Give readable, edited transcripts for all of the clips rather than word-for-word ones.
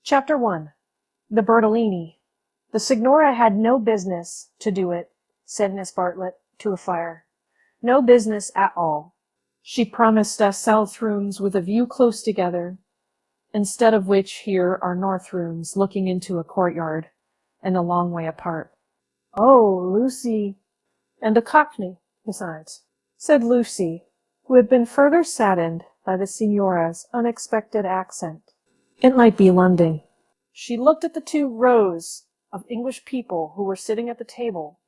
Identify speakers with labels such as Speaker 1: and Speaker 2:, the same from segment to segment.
Speaker 1: Chapter 1. The Bertolini. The Signora had no business to do it, said Miss Bartlett to a fire. No business at all. She promised us south rooms with a view close together, instead of which here are north rooms looking into a courtyard, and a long way apart. Oh, Lucy, and a cockney, besides, said Lucy, who had been further saddened by the Signora's unexpected accent. It might be London. She looked at the 2 rows of English people who were sitting at the table,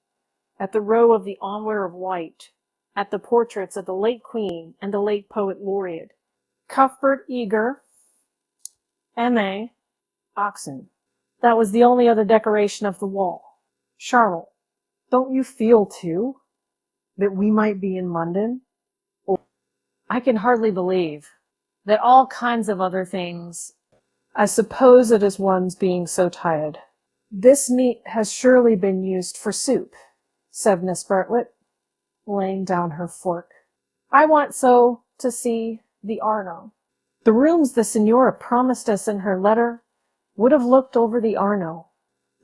Speaker 1: at the row of the armware of white, at the portraits of the late Queen and the late Poet Laureate, Cuthbert Eager, M.A., Oxon. That was the only other decoration of the wall. Charlotte, don't you feel, too, that we might be in London? I can hardly believe that all kinds of other things. I suppose it is one's being so tired. This meat has surely been used for soup, said Miss Bartlett, laying down her fork. I want so to see the Arno. The rooms the Signora promised us in her letter would have looked over the Arno.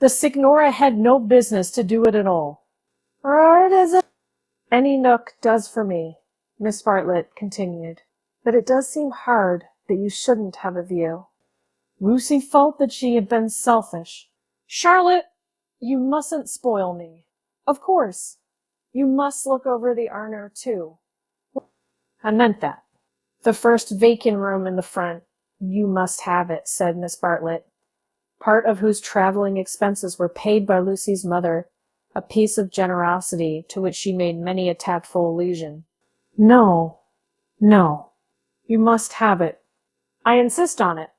Speaker 1: The Signora had no business to do it at all. Or it isn't. Any nook does for me, Miss Bartlett continued, but it does seem hard that you shouldn't have a view. Lucy felt that she had been selfish. Charlotte, you mustn't spoil me. Of course, you must look over the Arno, too. I meant that. The first vacant room in the front. You must have it, said Miss Bartlett, part of whose traveling expenses were paid by Lucy's mother, a piece of generosity to which she made many a tactful allusion. No, you must have it. I insist on it.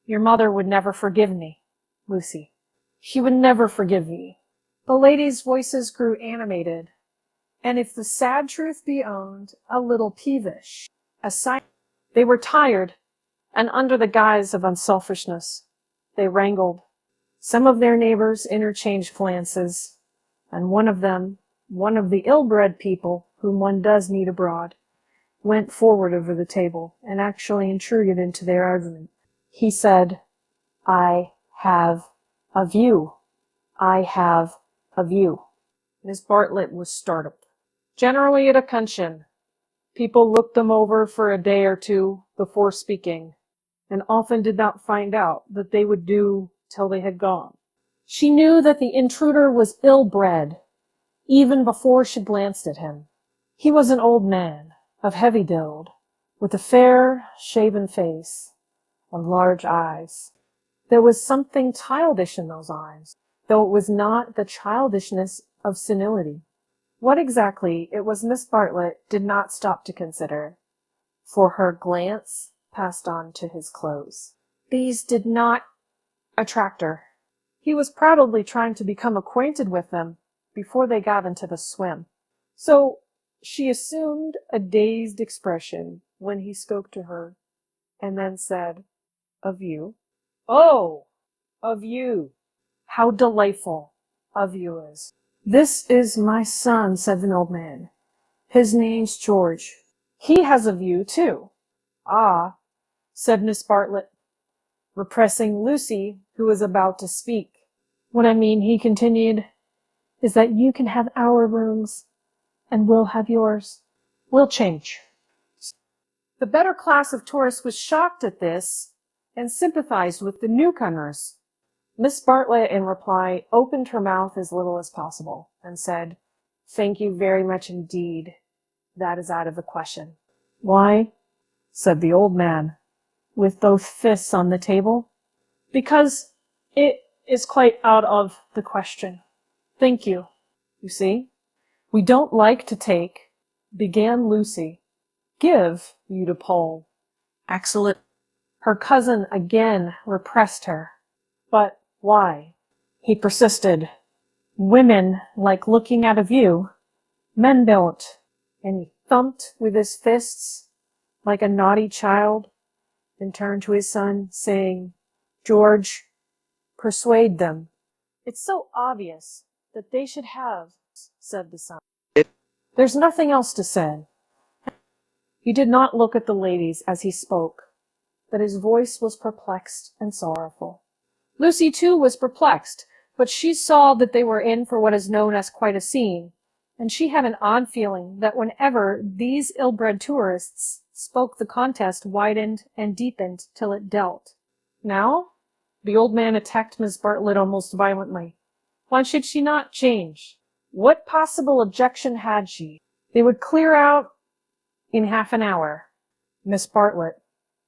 Speaker 1: Your mother would never forgive me, Lucy. She would never forgive me. The ladies' voices grew animated, and if the sad truth be owned, a little peevish. They were tired, and under the guise of unselfishness, they wrangled. Some of their neighbors interchanged glances, and one of them, one of the ill-bred people whom one does meet abroad, went forward over the table and actually intruded into their argument. He said, I have a view. I have a view. Miss Bartlett was startled. Generally at a luncheon, people looked them over for a day or 2 before speaking, and often did not find out that they would do till they had gone. She knew that the intruder was ill-bred, even before she glanced at him. He was an old man, of heavy build, with a fair, shaven face, and large eyes. There was something childish in those eyes, though it was not the childishness of senility. What exactly it was Miss Bartlett did not stop to consider, for her glance passed on to his clothes. These did not attract her. He was probably trying to become acquainted with them before they got into the swim. So she assumed a dazed expression when he spoke to her, and then said, Of you? Oh, of you. How delightful of you is. This is my son, said the old man. His name's George. He has a view, too. Ah, said Miss Bartlett, repressing Lucy, who was about to speak. What I mean, he continued, is that you can have our rooms, and we'll have yours. We'll change. The better class of tourists was shocked at this, and sympathized with the newcomers. Miss Bartlett, in reply, opened her mouth as little as possible, and said, Thank you very much indeed. That is out of the question. Why? Said the old man, with both fists on the table. Because it is quite out of the question. Thank you. You see, we don't like to take, began Lucy. Give you to Paul. Excellent. Her cousin again repressed her. But why? He persisted. Women like looking at a view. Men don't. And he thumped with his fists like a naughty child, and turned to his son, saying, George, persuade them. It's so obvious that they should have, said the son. There's nothing else to say. He did not look at the ladies as he spoke, but his voice was perplexed and sorrowful. Lucy, too, was perplexed, but she saw that they were in for what is known as quite a scene, and she had an odd feeling that whenever these ill-bred tourists spoke, the contest widened and deepened till it dealt. Now? The old man attacked Miss Bartlett almost violently. Why should she not change? What possible objection had she? They would clear out in half an hour. Miss Bartlett,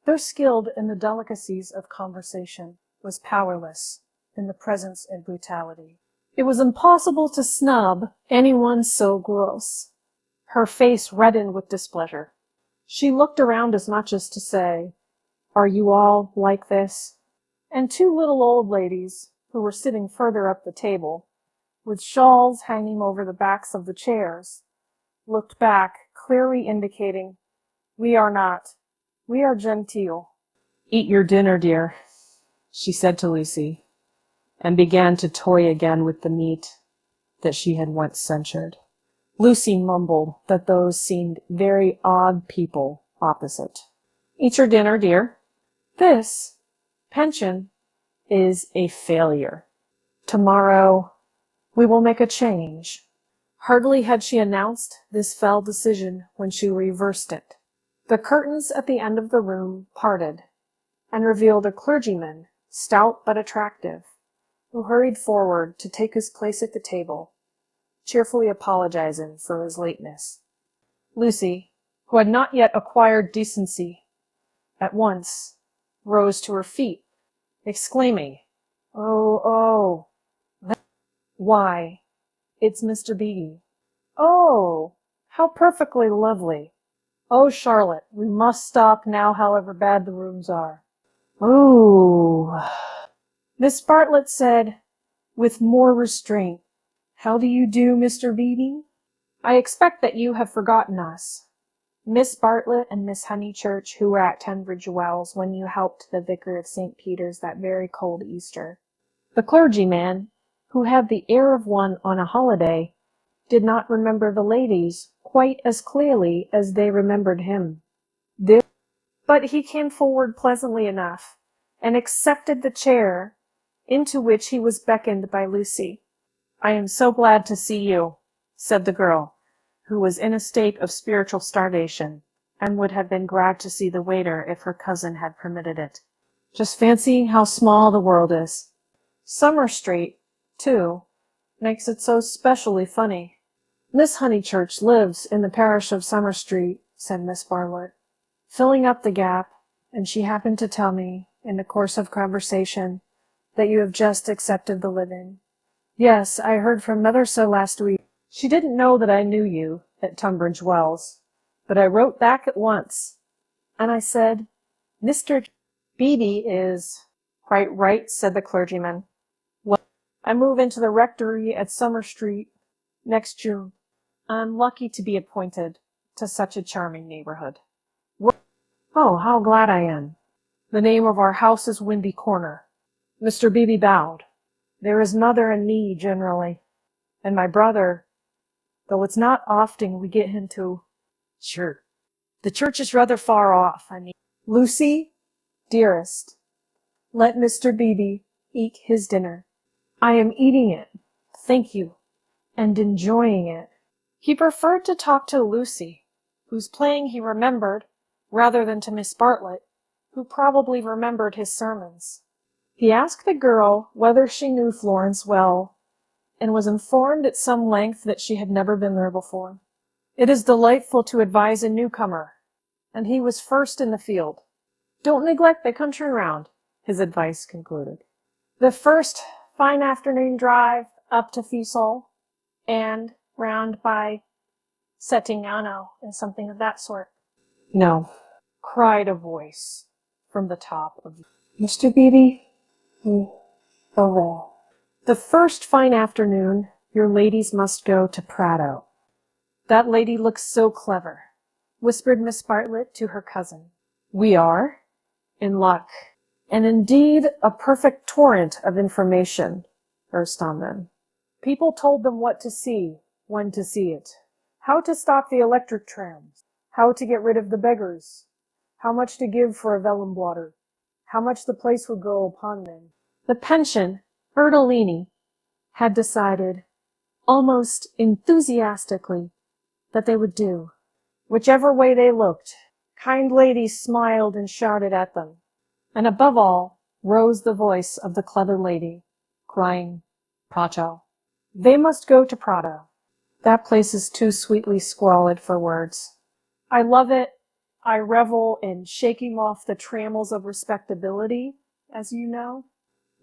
Speaker 1: though skilled in the delicacies of conversation, was powerless in the presence of brutality. It was impossible to snub anyone so gross. Her face reddened with displeasure. She looked around as much as to say, "Are you all like this?" And two little old ladies, who were sitting further up the table, with shawls hanging over the backs of the chairs, looked back, clearly indicating, "We are not. We are genteel." "Eat your dinner, dear," she said to Lucy, and began to toy again with the meat that she had once censured. Lucy mumbled that those seemed very odd people opposite. "Eat your dinner, dear. This pension is a failure. Tomorrow we will make a change." Hardly had she announced this fell decision when she reversed it. The curtains at the end of the room parted and revealed a clergyman, stout but attractive, who hurried forward to take his place at the table, cheerfully apologizing for his lateness. Lucy, who had not yet acquired decency, at once rose to her feet, exclaiming, "Oh, why, it's Mr. Beatty. Oh, how perfectly lovely. Oh, Charlotte, we must stop now, however bad the rooms are." "Ooh," Miss Bartlett said, with more restraint. "How do you do, Mr. Beatty? I expect that you have forgotten us. Miss Bartlett and Miss Honeychurch, who were at Tunbridge Wells when you helped the vicar of St. Peter's that very cold Easter. The clergyman, who had the air of one on a holiday, did not remember the ladies quite as clearly as they remembered him. But he came forward pleasantly enough, and accepted the chair into which he was beckoned by Lucy. "I am so glad to see you," said the girl, who was in a state of spiritual starvation, and would have been glad to see the waiter if her cousin had permitted it. "Just fancy how small the world is. Summer Street, too, makes it so specially funny." "Miss Honeychurch lives in the parish of Summer Street," said Miss Bartlett, filling up the gap, and she happened to tell me, in the course of conversation, that you have just accepted the living. "Yes, I heard from Mother so last week. She didn't know that I knew you at Tunbridge Wells, but I wrote back at once, and I said, 'Mr. Beatty is—'" "Quite right," said the clergyman. "Well, I move into the rectory at Summer Street next June. I'm lucky to be appointed to such a charming neighborhood." "Oh, how glad I am. The name of our house is Windy Corner." Mr. Beebe bowed. "There is Mother and me, generally, and my brother, though it's not often we get him to— Sure, the church is rather far off, I mean." "Lucy, dearest, let Mr. Beebe eat his dinner." "I am eating it, thank you, and enjoying it." He preferred to talk to Lucy, whose playing he remembered, rather than to Miss Bartlett, who probably remembered his sermons. He asked the girl whether she knew Florence well, and was informed at some length that she had never been there before. "It is delightful to advise a newcomer," and he was first in the field. "Don't neglect the country round," his advice concluded. "The first fine afternoon drive up to Fiesole, and round by Settignano, and something of that sort." "No," cried a voice from the top of Mr. Beebe. "Oh, well. The first fine afternoon, your ladies must go to Prato." "That lady looks so clever," whispered Miss Bartlett to her cousin. "We are in luck." And indeed, a perfect torrent of information burst on them. People told them what to see, when to see it, how to stop the electric trams, how to get rid of the beggars, how much to give for a vellum blotter, how much the place would go upon them. The pension, Bertolini, had decided, almost enthusiastically, that they would do, whichever way they looked. Kind ladies smiled and shouted at them, and above all rose the voice of the clever lady, crying, Prato. They must go to Prato. That place is too sweetly squalid for words. I love it. I revel in shaking off the trammels of respectability, as you know.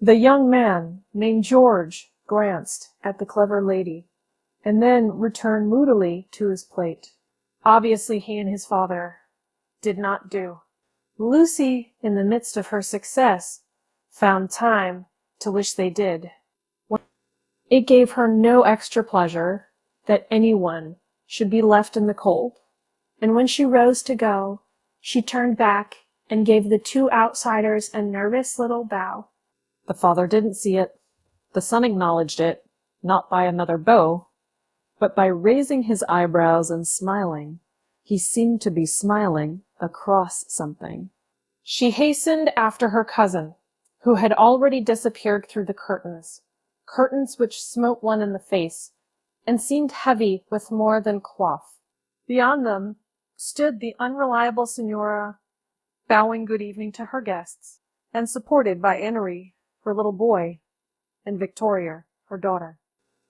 Speaker 1: The young man, named George, glanced at the clever lady, and then returned moodily to his plate. Obviously he and his father did not do. Lucy, in the midst of her success, found time to wish they did. It gave her no extra pleasure that anyone should be left in the cold, and when she rose to go, she turned back and gave the two outsiders a nervous little bow. The father didn't see it. The son acknowledged it, not by another bow, but by raising his eyebrows and smiling. He seemed to be smiling across something. She hastened after her cousin, who had already disappeared through the curtains which smote one in the face, and seemed heavy with more than cloth. Beyond them stood the unreliable Signora, bowing good evening to her guests, and supported by Henri, her little boy, and Victoria, her daughter.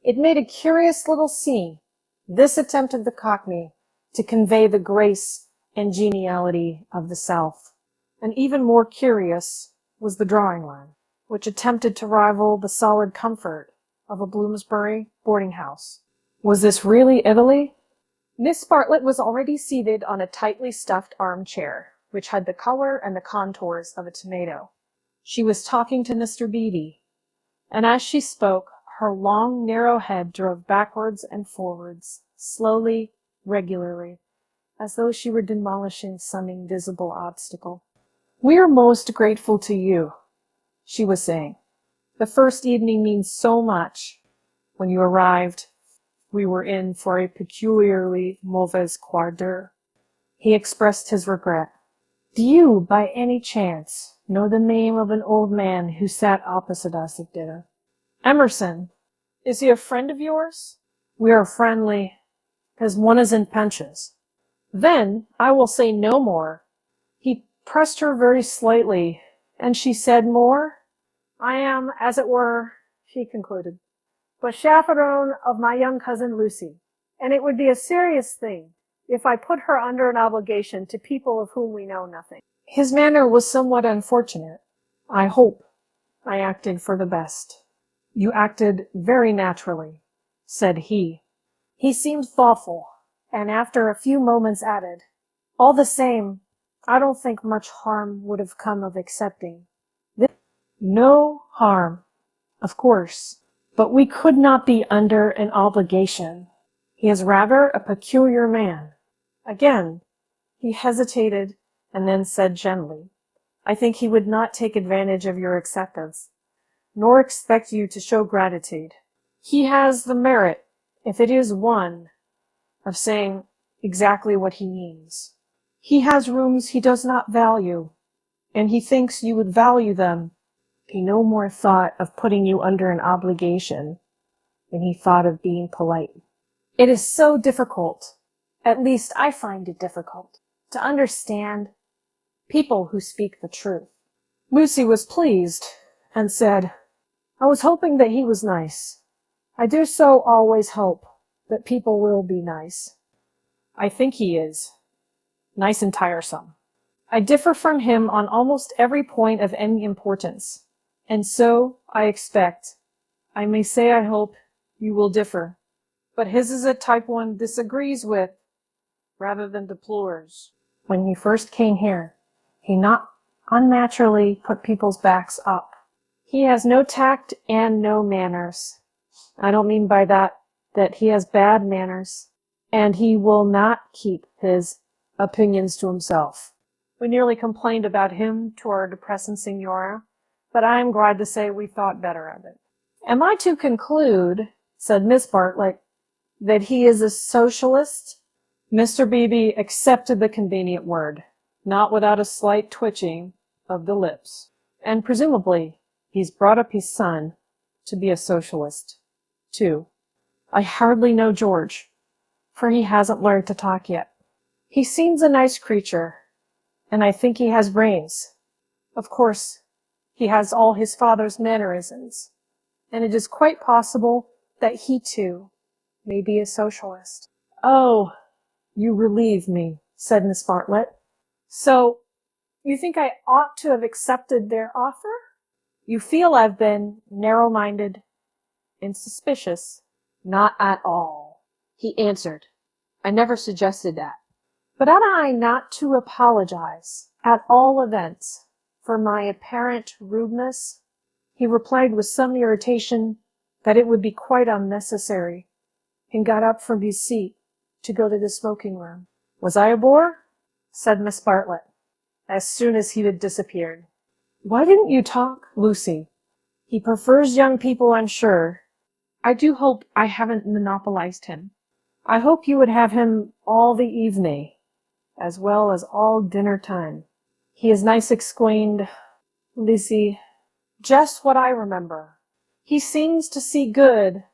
Speaker 1: It made a curious little scene, this attempt of the Cockney to convey the grace and geniality of the South. And even more curious was the drawing room, which attempted to rival the solid comfort of a Bloomsbury boarding house. Was this really Italy? Miss Bartlett was already seated on a tightly stuffed armchair, which had the color and the contours of a tomato. She was talking to Mr. Beatty, and as she spoke, her long, narrow head drove backwards and forwards, slowly, regularly, as though she were demolishing some invisible obstacle. "We are most grateful to you," she was saying. "The first evening means so much. When you arrived, we were in for a peculiarly mauvais quart d'heure." He expressed his regret. "Do you, by any chance, know the name of an old man who sat opposite us at dinner?" "Emerson. Is he a friend of yours?" "We are friendly, as one is in pensions." "Then I will say no more." He pressed her very slightly, and she said more. "I am, as it were," she concluded, "but chaperon of my young cousin Lucy, and it would be a serious thing if I put her under an obligation to people of whom we know nothing." His manner was somewhat unfortunate. "I hope I acted for the best." "You acted very naturally," said he. He seemed thoughtful, and after a few moments added, "All the same, I don't think much harm would have come of accepting this." "No harm, of course, but we could not be under an obligation. He is rather a peculiar man." Again, he hesitated and then said gently, "I think he would not take advantage of your acceptance, nor expect you to show gratitude. He has the merit, if it is one, of saying exactly what he means. He has rooms he does not value, and he thinks you would value them." He no more thought of putting you under an obligation than he thought of being polite. "It is so difficult, at least I find it difficult, to understand people who speak the truth." Lucy was pleased and said, "I was hoping that he was nice. I do so always hope that people will be nice." "I think he is. Nice and tiresome. I differ from him on almost every point of any importance, and so, I expect, I may say I hope, you will differ. But his is a type one disagrees with, rather than deplores. When he first came here, he not unnaturally put people's backs up. He has no tact and no manners. I don't mean by that he has bad manners, and he will not keep his opinions to himself. We nearly complained about him to our depressing Signora, but I am glad to say we thought better of it." "Am I to conclude," said Miss Bartlett, "that he is a socialist?" Mr. Beebe accepted the convenient word, not without a slight twitching of the lips. "And presumably He's brought up his son to be a socialist, too. I hardly know George, for he hasn't learned to talk yet. He seems a nice creature, and I think he has brains. Of course, he has all his father's mannerisms, and it is quite possible that he, too, may be a socialist. Oh, you relieve me, said Miss Bartlett. So, you think I ought to have accepted their offer? You feel I've been narrow-minded and suspicious. Not at all, he answered. I never suggested that. But ought I not to apologize, at all events, for my apparent rudeness? He replied with some irritation that it would be quite unnecessary, and got up from his seat to go to the smoking room. Was I a bore? Said Miss Bartlett, as soon as he had disappeared. Why didn't you talk, Lucy? He prefers young people, I'm sure. I do hope I haven't monopolized him. I hope you would have him all the evening, as well as all dinner time. He is nice, explained Lucy. Just what I remember. He seems to see good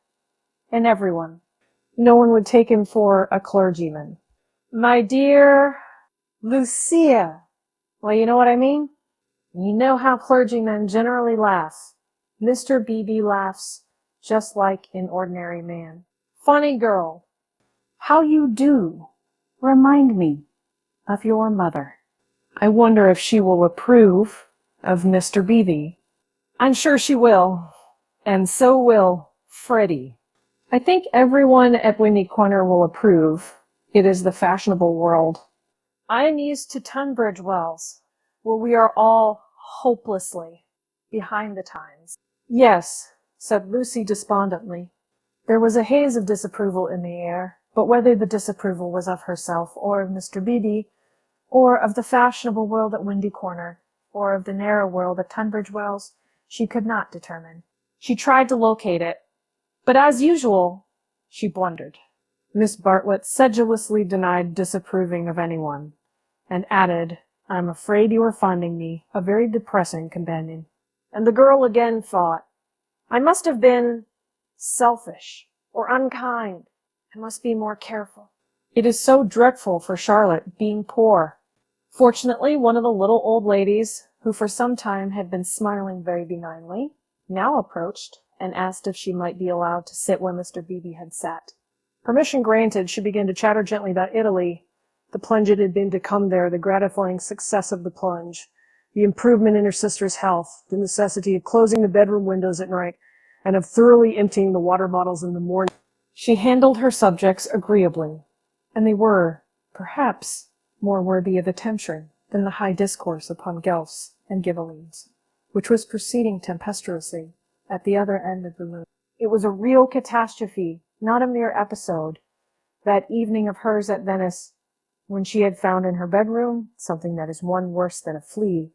Speaker 1: in everyone. No one would take him for a clergyman. My dear Lucia. Well, you know what I mean? You know how clergymen generally laugh. Mr. Beebe laughs just like an ordinary man. Funny girl. How you do remind me of your mother. I wonder if she will approve of Mr. Beebe. I'm sure she will, and so will Freddie. I think everyone at Windy Corner will approve. It is the fashionable world. I am used to Tunbridge Wells, where we are all hopelessly behind the times. Yes, said Lucy despondently. There was a haze of disapproval in the air, but whether the disapproval was of herself or of Mr. Beebe, or of the fashionable world at Windy Corner, or of the narrow world at Tunbridge Wells, she could not determine. She tried to locate it, but as usual, she blundered. Miss Bartlett sedulously denied disapproving of anyone, and added, I'm afraid you are finding me a very depressing companion. And the girl again thought, I must have been selfish or unkind. I must be more careful. It is so dreadful for Charlotte being poor. Fortunately, one of the little old ladies, who for some time had been smiling very benignly, now approached and asked if she might be allowed to sit where Mr. Beebe had sat. Permission granted, she began to chatter gently about Italy, the plunge it had been to come there, the gratifying success of the plunge, the improvement in her sister's health, the necessity of closing the bedroom windows at night, and of thoroughly emptying the water bottles in the morning. She handled her subjects agreeably, and they were, perhaps, more worthy of attention than the high discourse upon Guelphs and Ghibellines, which was proceeding tempestuously at the other end of the room. It was a real catastrophe, not a mere episode, that evening of hers at Venice, when she had found in her bedroom something that is one worse than a flea,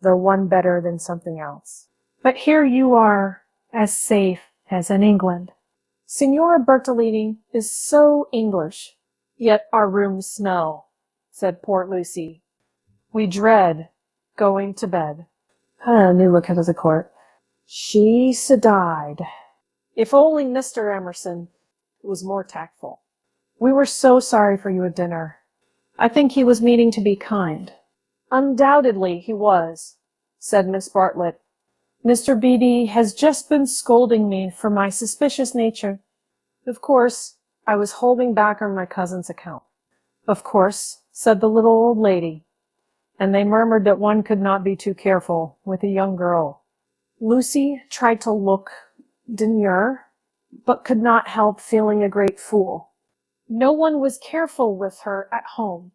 Speaker 1: though one better than something else. But here you are, as safe as in England. Signora Bertolini is so English, yet our rooms smell, said poor Lucy. We dread going to bed. A new look at the court. She died. If only Mr. Emerson was more tactful. We were so sorry for you at dinner. I think he was meaning to be kind. Undoubtedly he was, said Miss Bartlett. Mr. Beebe has just been scolding me for my suspicious nature. Of course, I was holding back on my cousin's account. Of course, said the little old lady, and they murmured that one could not be too careful with a young girl. Lucy tried to look demure, but could not help feeling a great fool. No one was careful with her at home,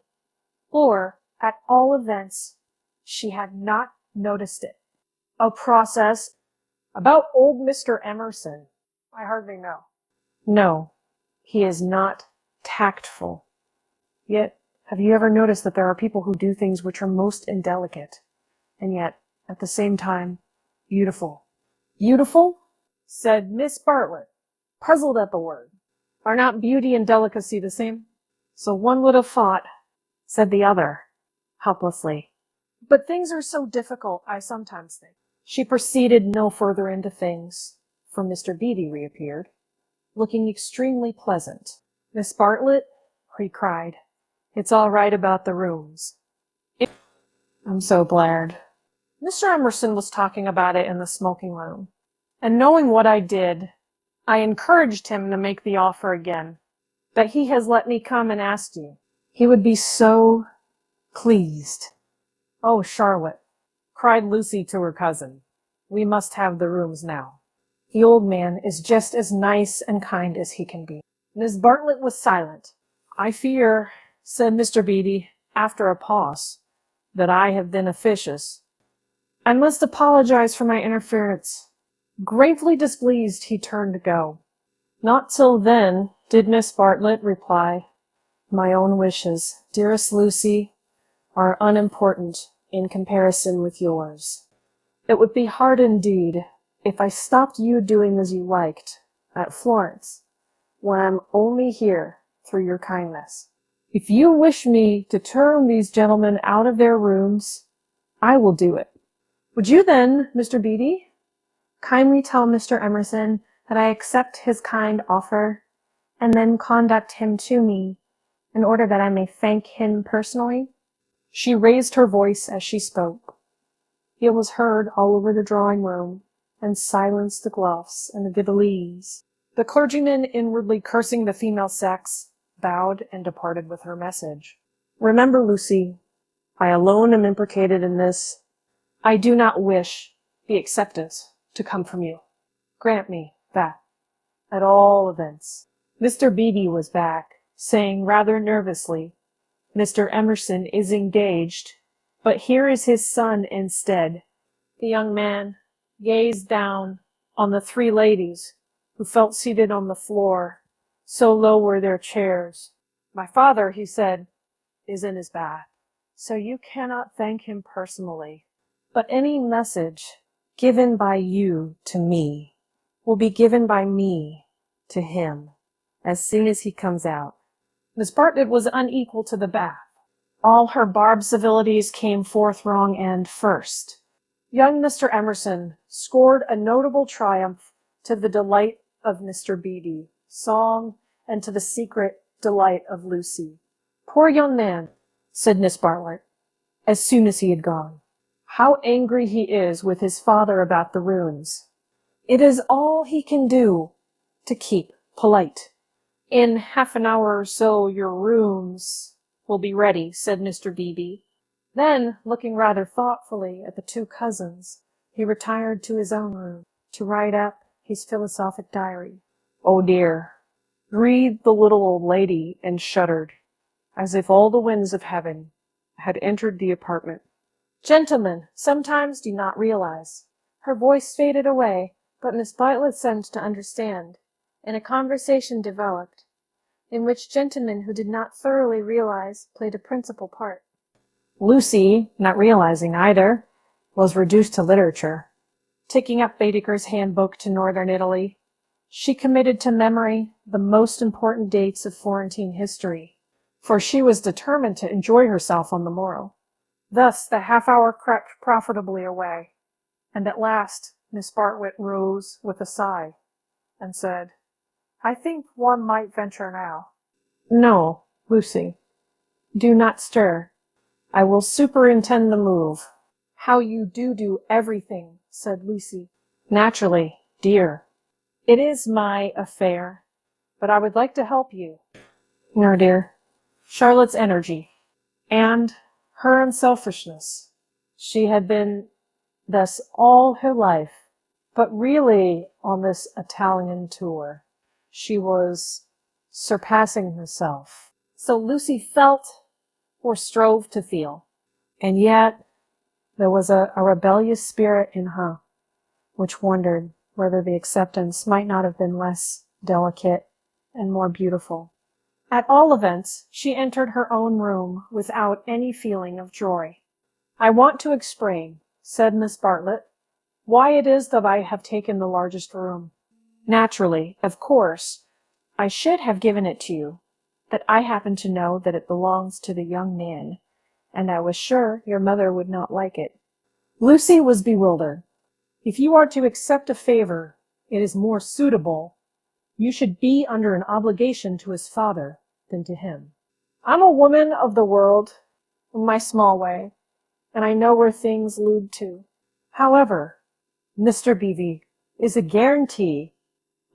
Speaker 1: or, at all events, she had not noticed it. A process about old Mr. Emerson, I hardly know. No, he is not tactful. Yet, have you ever noticed that there are people who do things which are most indelicate, and yet, at the same time, beautiful? Beautiful? Said Miss Bartlett, puzzled at the word. Are not beauty and delicacy the same? So one would have thought, said the other, helplessly. But things are so difficult, I sometimes think. She proceeded no further into things, for Mr. Beatty reappeared, looking extremely pleasant. "Miss Bartlett," he cried, "it's all right about the rooms." I'm so glad. Mr. Emerson was talking about it in the smoking room, and knowing what I did, I encouraged him to make the offer again. That he has let me come and ask you. He would be so pleased. "Oh, Charlotte," cried Lucy to her cousin, "we must have the rooms now. The old man is just as nice and kind as he can be." Miss Bartlett was silent. "I fear," said Mr. Beatty, after a pause, "that I have been officious. I must apologize for my interference." Gravely displeased, he turned to go. Not till then did Miss Bartlett reply, "My own wishes, dearest Lucy, are unimportant in comparison with yours. It would be hard indeed if I stopped you doing as you liked at Florence, when I'm only here through your kindness. If you wish me to turn these gentlemen out of their rooms, I will do it. Would you then, Mr. Beatty, kindly tell Mr. Emerson that I accept his kind offer, and then conduct him to me, in order that I may thank him personally?" She raised her voice as she spoke. It was heard all over the drawing-room, and silenced the Gloughs and the Ghibellines. The clergyman, inwardly cursing the female sex, bowed and departed with her message. "Remember, Lucy, I alone am implicated in this. I do not wish the acceptance to come from you. Grant me that, at all events." Mr. Beatty was back, saying rather nervously, "Mr. Emerson is engaged, but here is his son instead." The young man gazed down on the three ladies who felt seated on the floor, so low were their chairs. "My father," he said, "is in his bath, so you cannot thank him personally. But any message given by you to me will be given by me to him as soon as he comes out." Miss Bartlett was unequal to the bath. All her barbed civilities came forth wrong end first. Young Mr. Emerson scored a notable triumph to the delight of Mr. Beatty, song, and to the secret delight of Lucy. "Poor young man," said Miss Bartlett, as soon as he had gone. "How angry he is with his father about the rooms. It is all he can do to keep polite." "In half an hour or so your rooms will be ready," said Mr. Beebe. Then, looking rather thoughtfully at the two cousins, he retired to his own room to write up his philosophic diary. "Oh dear," breathed the little old lady, and shuddered, as if all the winds of heaven had entered the apartment. "Gentlemen sometimes do not realize." Her voice faded away, but Miss Bartlett seemed to understand, and a conversation developed, in which gentlemen who did not thoroughly realize played a principal part. Lucy, not realizing either, was reduced to literature. Taking up Baedeker's Handbook to Northern Italy, she committed to memory the most important dates of Florentine history, for she was determined to enjoy herself on the morrow. Thus the half-hour crept profitably away, and at last Miss Bartlett rose with a sigh, and said, "I think one might venture now." "No, Lucy, do not stir. I will superintend the move." "How you do everything," said Lucy. "Naturally, dear. It is my affair, but I would like to help you." "No, dear." Charlotte's energy, and her unselfishness. She had been thus all her life, but really on this Italian tour she was surpassing herself. So Lucy felt, or strove to feel, and yet there was a rebellious spirit in her which wondered whether the acceptance might not have been less delicate and more beautiful. At all events, she entered her own room without any feeling of joy. "I want to explain," said Miss Bartlett, "why it is that I have taken the largest room. Naturally, of course, I should have given it to you, but I happen to know that it belongs to the young man, and I was sure your mother would not like it." Lucy was bewildered. If you are to accept a favor, it is more suitable. You should be under an obligation to his father than to him. I'm a woman of the world, in my small way, and I know where things lead to. However, Mr. Beevy is a guarantee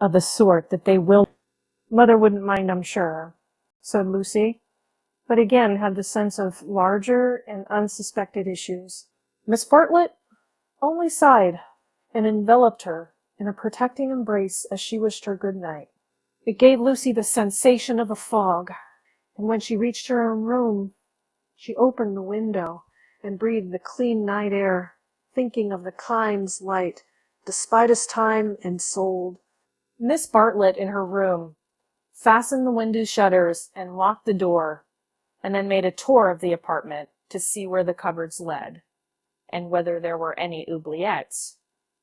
Speaker 1: of the sort that they will. Mother wouldn't mind, I'm sure, said Lucy, but again had the sense of larger and unsuspected issues. Miss Bartlett only sighed and enveloped her in a protecting embrace as she wished her good night. It gave Lucy the sensation of a fog, and when she reached her own room, she opened the window and breathed the clean night air, thinking of the kind's light, despitest time and sold. Miss Bartlett in her room fastened the window shutters and locked the door, and then made a tour of the apartment to see where the cupboards led, and whether there were any oubliettes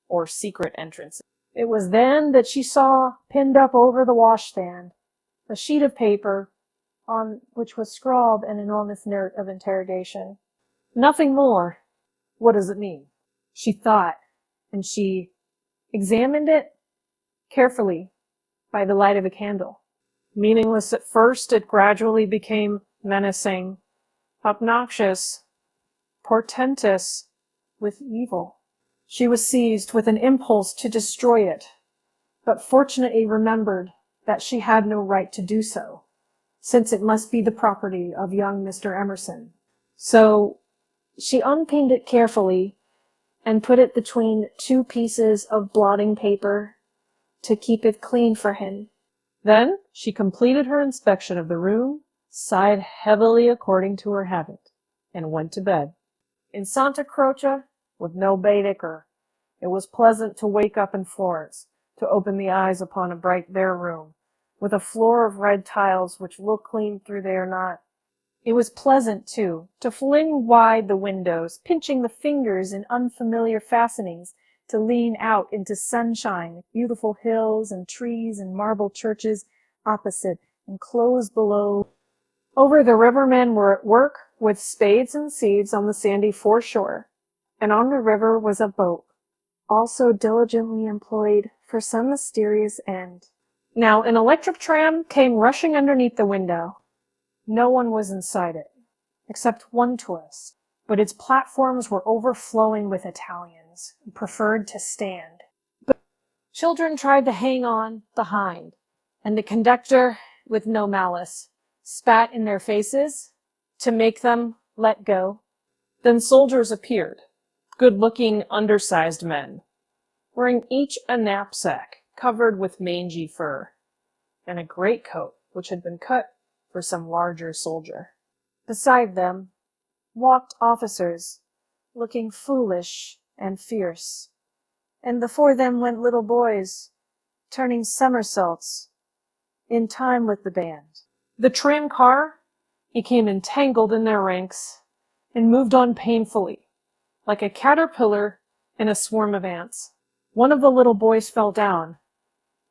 Speaker 1: or secret entrances. It was then that she saw, pinned up over the washstand, a sheet of paper on which was scrawled an enormous note of interrogation. Nothing more. What does it mean? She thought, and she examined it carefully by the light of a candle. Meaningless at first, it gradually became menacing, obnoxious, portentous with evil. She was seized with an impulse to destroy it, but fortunately remembered that she had no right to do so, since it must be the property of young Mr. Emerson. So she unpinned it carefully and put it between two pieces of blotting paper to keep it clean for him. Then she completed her inspection of the room, sighed heavily according to her habit, and went to bed. In Santa Croce, with no Baedeker, it was pleasant to wake up in Florence, to open the eyes upon a bright bare room, with a floor of red tiles which look clean through they are not. It was pleasant, too, to fling wide the windows, pinching the fingers in unfamiliar fastenings, to lean out into sunshine, beautiful hills and trees and marble churches opposite and closed below. Over the rivermen were at work with spades and sieves on the sandy foreshore, and on the river was a boat, also diligently employed for some mysterious end. Now an electric tram came rushing underneath the window. No one was inside it, except one tourist, but its platforms were overflowing with Italians, who preferred to stand. But children tried to hang on behind, and the conductor, with no malice, spat in their faces to make them let go. Then soldiers appeared, good-looking, undersized men, wearing each a knapsack covered with mangy fur, and a greatcoat which had been cut for some larger soldier. Beside them walked officers, looking foolish and fierce, and before them went little boys, turning somersaults in time with the band. The tram car became entangled in their ranks and moved on painfully, like a caterpillar in a swarm of ants. One of the little boys fell down,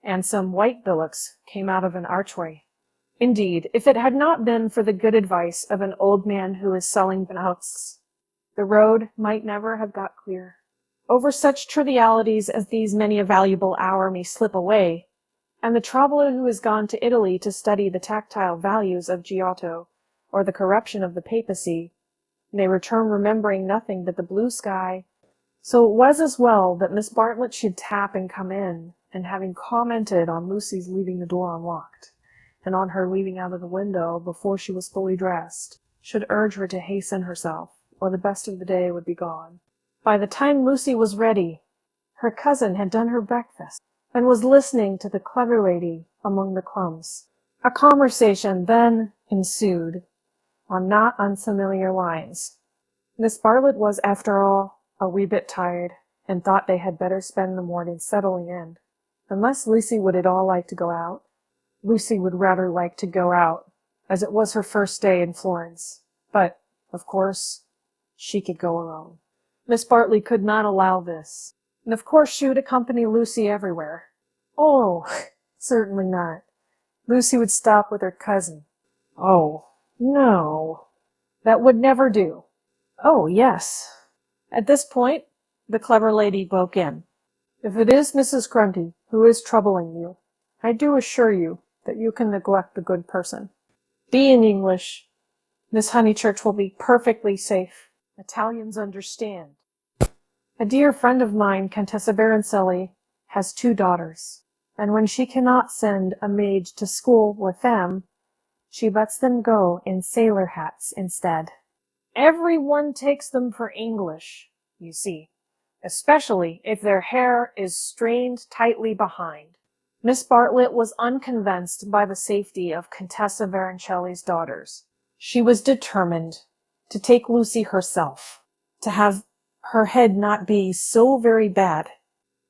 Speaker 1: and some white billets came out of an archway. Indeed, if it had not been for the good advice of an old man who is selling bouts, the road might never have got clear. Over such trivialities as these many a valuable hour may slip away, and the traveler who has gone to Italy to study the tactile values of Giotto or the corruption of the papacy may return remembering nothing but the blue sky. So it was as well that Miss Bartlett should tap and come in, and having commented on Lucy's leaving the door unlocked, and on her leaving out of the window before she was fully dressed, should urge her to hasten herself, or the best of the day would be gone. By the time Lucy was ready, her cousin had done her breakfast, and was listening to the clever lady among the crumbs. A conversation then ensued on not unfamiliar lines. Miss Bartlett was, after all, a wee bit tired, and thought they had better spend the morning settling in. Unless Lucy would at all like to go out. Lucy would rather like to go out, as it was her first day in Florence. But, of course, she could go alone. Miss Bartlett could not allow this. And of course she would accompany Lucy everywhere. Oh, certainly not. Lucy would stop with her cousin. Oh, no. That would never do. Oh, yes. At this point, The clever lady broke in. If it is Mrs. Grundy who is troubling you, I do assure you that you can neglect the good person. Be in English. Miss Honeychurch will be perfectly safe. Italians understand. A dear friend of mine, Contessa Baroncelli, has 2 daughters, and when she cannot send a maid to school with them, she lets them go in sailor hats instead. Everyone takes them for English, you see, especially if their hair is strained tightly behind. Miss Bartlett was unconvinced by the safety of Contessa Baroncelli's daughters. She was determined to take Lucy herself, to have her head not be so very bad.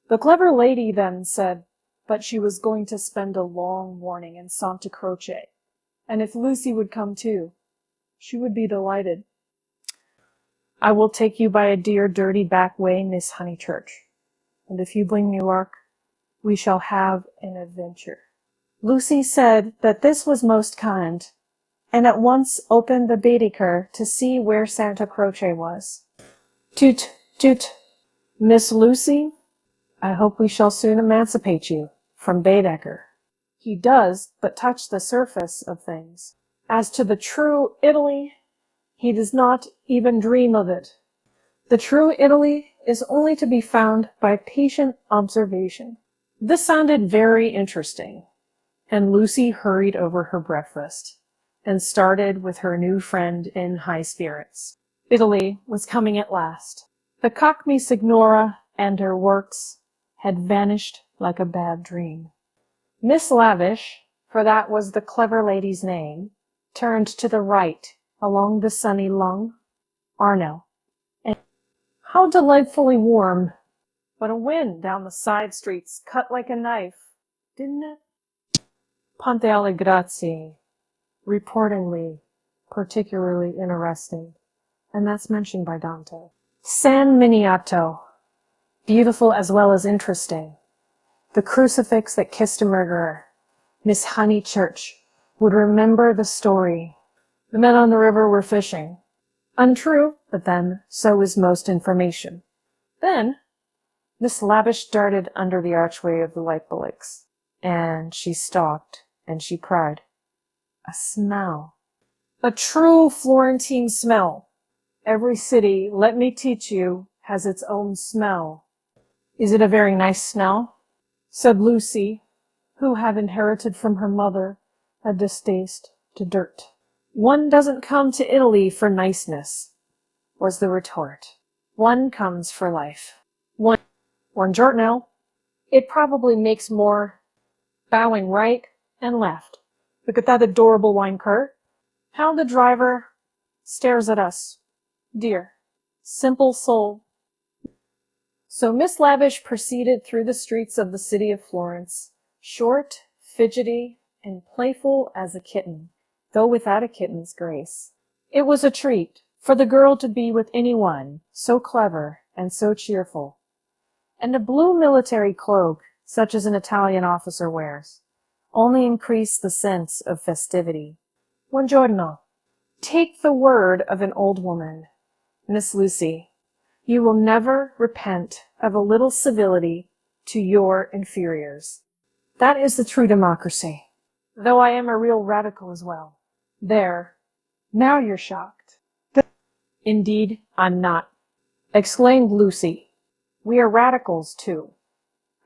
Speaker 1: The clever lady then said that she was going to spend a long morning in Santa Croce, and if Lucy would come too, she would be delighted. I will take you by a dear dirty back way, Miss Honeychurch, and if you bring me luck, we shall have an adventure. Lucy said that this was most kind, and at once opened the Baedeker to see where Santa Croce was. Toot, toot. Miss Lucy, I hope we shall soon emancipate you from Baedeker. He does but touch the surface of things. As to the true Italy, he does not even dream of it. The true Italy is only to be found by patient observation. This sounded very interesting, and Lucy hurried over her breakfast and started with her new friend in high spirits. Italy was coming at last. The Cockney Signora and her works had vanished like a bad dream. Miss Lavish, for that was the clever lady's name, turned to the right along the sunny Lung, Arno, and how delightfully warm! But a wind down the side streets cut like a knife, didn't it? Ponte alle Grazie, reportedly particularly interesting, and that's mentioned by Dante. San Miniato, beautiful as well as interesting. The crucifix that kissed a murderer. Miss Honeychurch would remember the story. The men on the river were fishing. Untrue, but then so is most information. Then Miss Lavish darted under the archway of the light bullocks, and she stalked, and she cried. A smell. A true Florentine smell. Every city, let me teach you, has its own smell. Is it a very nice smell? Said Lucy, who had inherited from her mother a distaste to dirt. One doesn't come to Italy for niceness, was the retort. One comes for life. Buongiorno. It probably makes more bowing right and left. Look at that adorable wine cart. How the driver stares at us. Dear, simple soul. So Miss Lavish proceeded through the streets of the city of Florence, short, fidgety, and playful as a kitten, though without a kitten's grace. It was a treat for the girl to be with anyone so clever and so cheerful. And a blue military cloak, such as an Italian officer wears, only increased the sense of festivity. Buongiorno. Take the word of an old woman, Miss Lucy. You will never repent of a little civility to your inferiors. That is the true democracy, though I am a real radical as well. There, now you're shocked. Indeed, I'm not, exclaimed Lucy. We are radicals, too.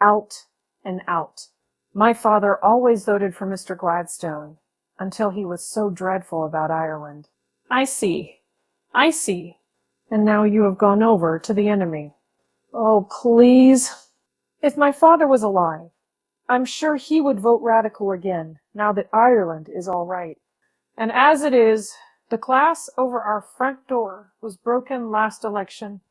Speaker 1: Out and out. My father always voted for Mr. Gladstone, until he was so dreadful about Ireland. I see. And now you have gone over to the enemy. Oh, please. If my father was alive, I'm sure he would vote radical again, now that Ireland is all right. And as it is, the glass over our front door was broken last election,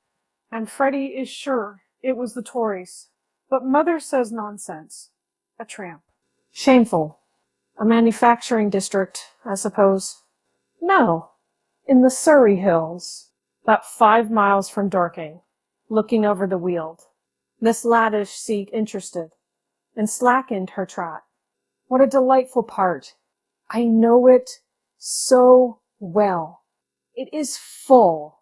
Speaker 1: and Freddie is sure it was the Tories. But mother says nonsense. A tramp. Shameful. A manufacturing district, I suppose. No, in the Surrey Hills, about 5 miles from Dorking, looking over the Weald. Miss Lavish seemed interested, and slackened her trot. What a delightful part. I know it so well. It is full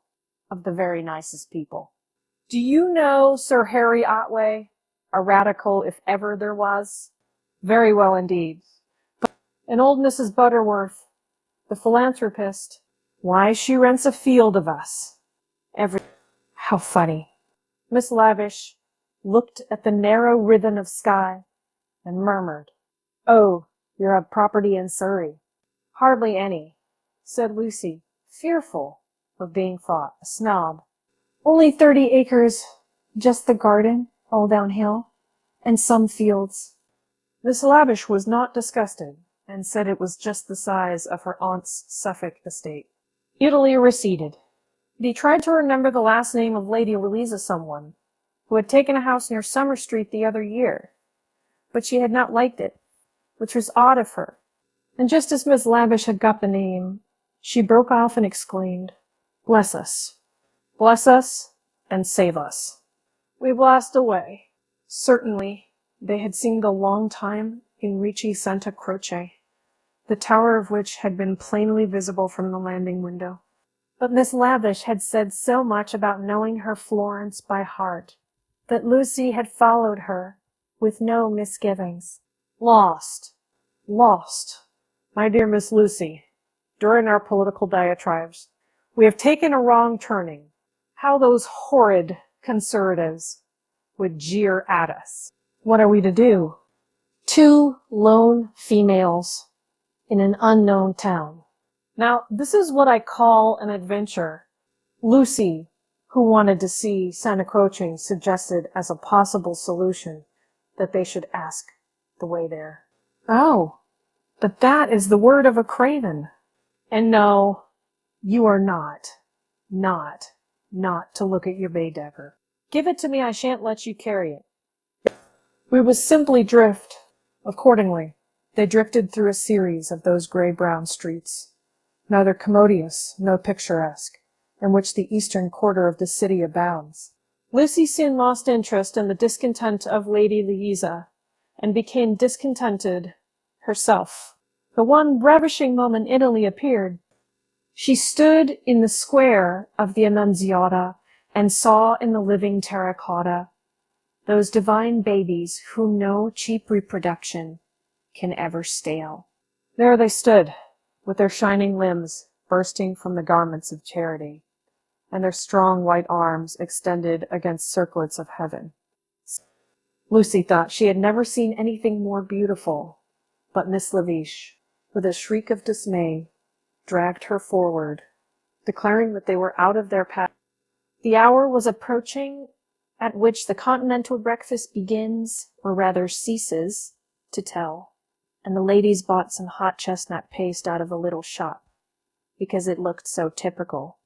Speaker 1: of the very nicest people. Do you know Sir Harry Otway, a radical if ever there was? Very well indeed. And old Mrs. Butterworth, the philanthropist, why, she rents a field of us. How funny. Miss Lavish looked at the narrow ribbon of sky and murmured, "Oh, you have property in Surrey." "Hardly any," said Lucy, fearful of being thought a snob. "Only 30 acres, just the garden, all downhill, and some fields." Miss Lavish was not disgusted, and said it was just the size of her aunt's Suffolk estate. Italy receded. He tried to remember the last name of Lady Louisa someone, who had taken a house near Summer Street the other year, but she had not liked it, which was odd of her. And just as Miss Lavish had got the name, she broke off and exclaimed, "Bless us! Bless us and save us! We blast away." Certainly, they had seemed a long time in Ricci Santa Croce, the tower of which had been plainly visible from the landing window. But Miss Lavish had said so much about knowing her Florence by heart, that Lucy had followed her with no misgivings. Lost. Lost. My dear Miss Lucy, during our political diatribes, we have taken a wrong turning. How those horrid conservatives would jeer at us. What are we to do? 2 lone females in an unknown town. Now, this is what I call an adventure. Lucy, who wanted to see Santa Croce, suggested as a possible solution that they should ask the way there. "Oh, but that is the word of a craven. And no, you are not to look at your Baedeker. Give it to me, I shan't let you carry it." We would simply drift. Accordingly, they drifted through a series of those gray-brown streets, neither commodious nor picturesque, in which the eastern quarter of the city abounds. Lucy soon lost interest in the discontent of Lady Louisa, and became discontented herself. The one ravishing moment Italy appeared, she stood in the square of the Annunziata and saw in the living terracotta those divine babies whom no cheap reproduction can ever stale. There they stood, with their shining limbs bursting from the garments of charity, and their strong white arms extended against circlets of heaven. Lucy thought she had never seen anything more beautiful, but Miss Lavish, with a shriek of dismay, dragged her forward, declaring that they were out of their path. The hour was approaching at which the continental breakfast begins, or rather ceases, to tell, and the ladies bought some hot chestnut paste out of a little shop, because it looked so typical.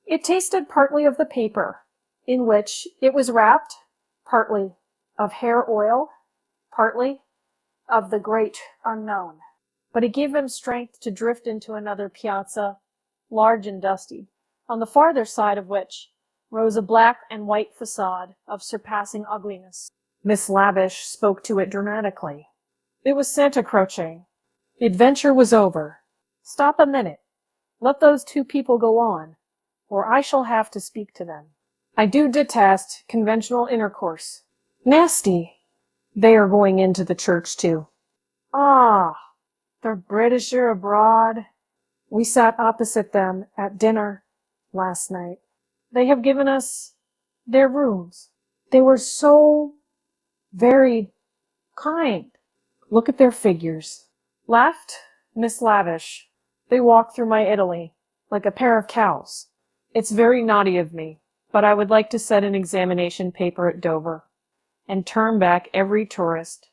Speaker 1: It tasted partly of the paper, in which it was wrapped, partly of hair oil, partly of the great unknown. But it gave them strength to drift into another piazza, large and dusty, on the farther side of which rose a black and white facade of surpassing ugliness. Miss Lavish spoke to it dramatically. It was Santa Croce. The adventure was over. Stop a minute. Let those 2 people go on, or I shall have to speak to them. I do detest conventional intercourse. Nasty. They are going into the church, too. Ah, the British are abroad. We sat opposite them at dinner last night. They have given us their rooms. They were so very kind. Look at their figures. Laughed Miss Lavish. They walk through my Italy like a pair of cows. It's very naughty of me, but I would like to set an examination paper at Dover and turn back every tourist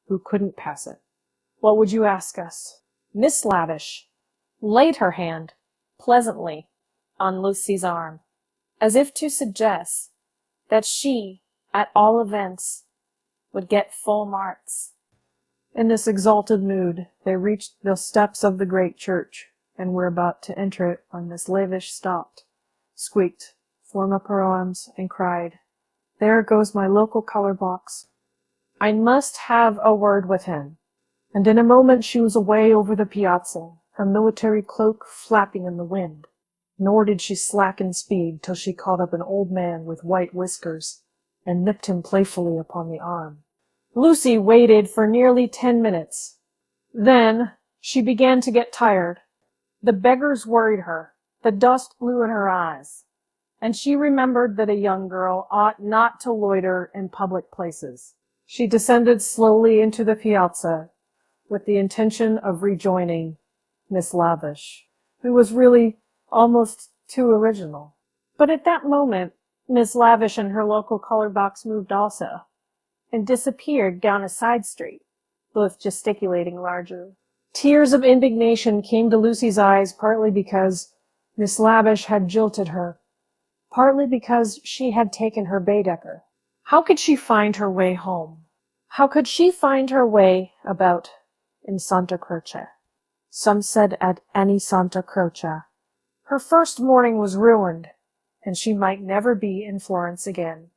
Speaker 1: who couldn't pass it. What would you ask us? Miss Lavish laid her hand pleasantly on Lucy's arm, as if to suggest that she, at all events, would get full marks. In this exalted mood, they reached the steps of the great church, and were about to enter it when Miss Lavish stopped, squeaked, flung up her arms, and cried, "There goes my local color box. I must have a word with him." And in a moment she was away over the piazza, her military cloak flapping in the wind. nor did she slacken speed till she caught up an old man with white whiskers and nipped him playfully upon the arm. Lucy waited for nearly 10 minutes. Then she began to get tired. The beggars worried her. The dust blew in her eyes, and she remembered that a young girl ought not to loiter in public places. She descended slowly into the piazza with the intention of rejoining Miss Lavish, who was really almost too original. But at that moment, Miss Lavish and her local color box moved also, and disappeared down a side street, both gesticulating largely. Tears of indignation came to Lucy's eyes, partly because Miss Lavish had jilted her, partly because she had taken her Baedeker. How could she find her way home? How could she find her way about in Santa Croce? Some said at any Santa Croce. Her first morning was ruined, and she might never be in Florence again.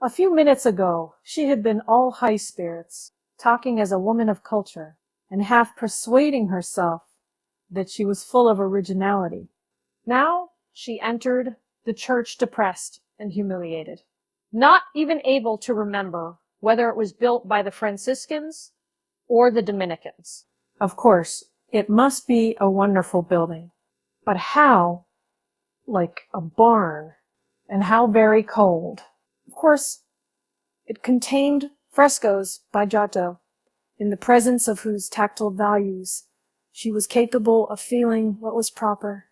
Speaker 1: A few minutes ago, she had been all high spirits, talking as a woman of culture, and half persuading herself that she was full of originality. Now she entered the church depressed and humiliated, not even able to remember whether it was built by the Franciscans or the Dominicans. Of course, it must be a wonderful building, but how like a barn, and how very cold. Of course, it contained frescoes by Giotto, in the presence of whose tactile values she was capable of feeling what was proper.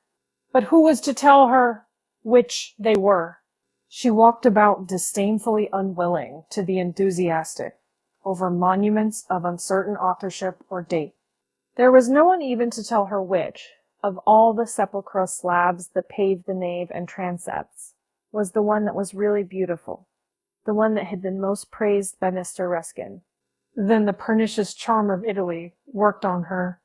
Speaker 1: But who was to tell her which they were? She walked about disdainfully unwilling to be enthusiastic over monuments of uncertain authorship or date. There was no one even to tell her which, of all the sepulchral slabs that paved the nave and transepts, was the one that was really beautiful, the one that had been most praised by Mr. Ruskin. Then the pernicious charm of Italy worked on her,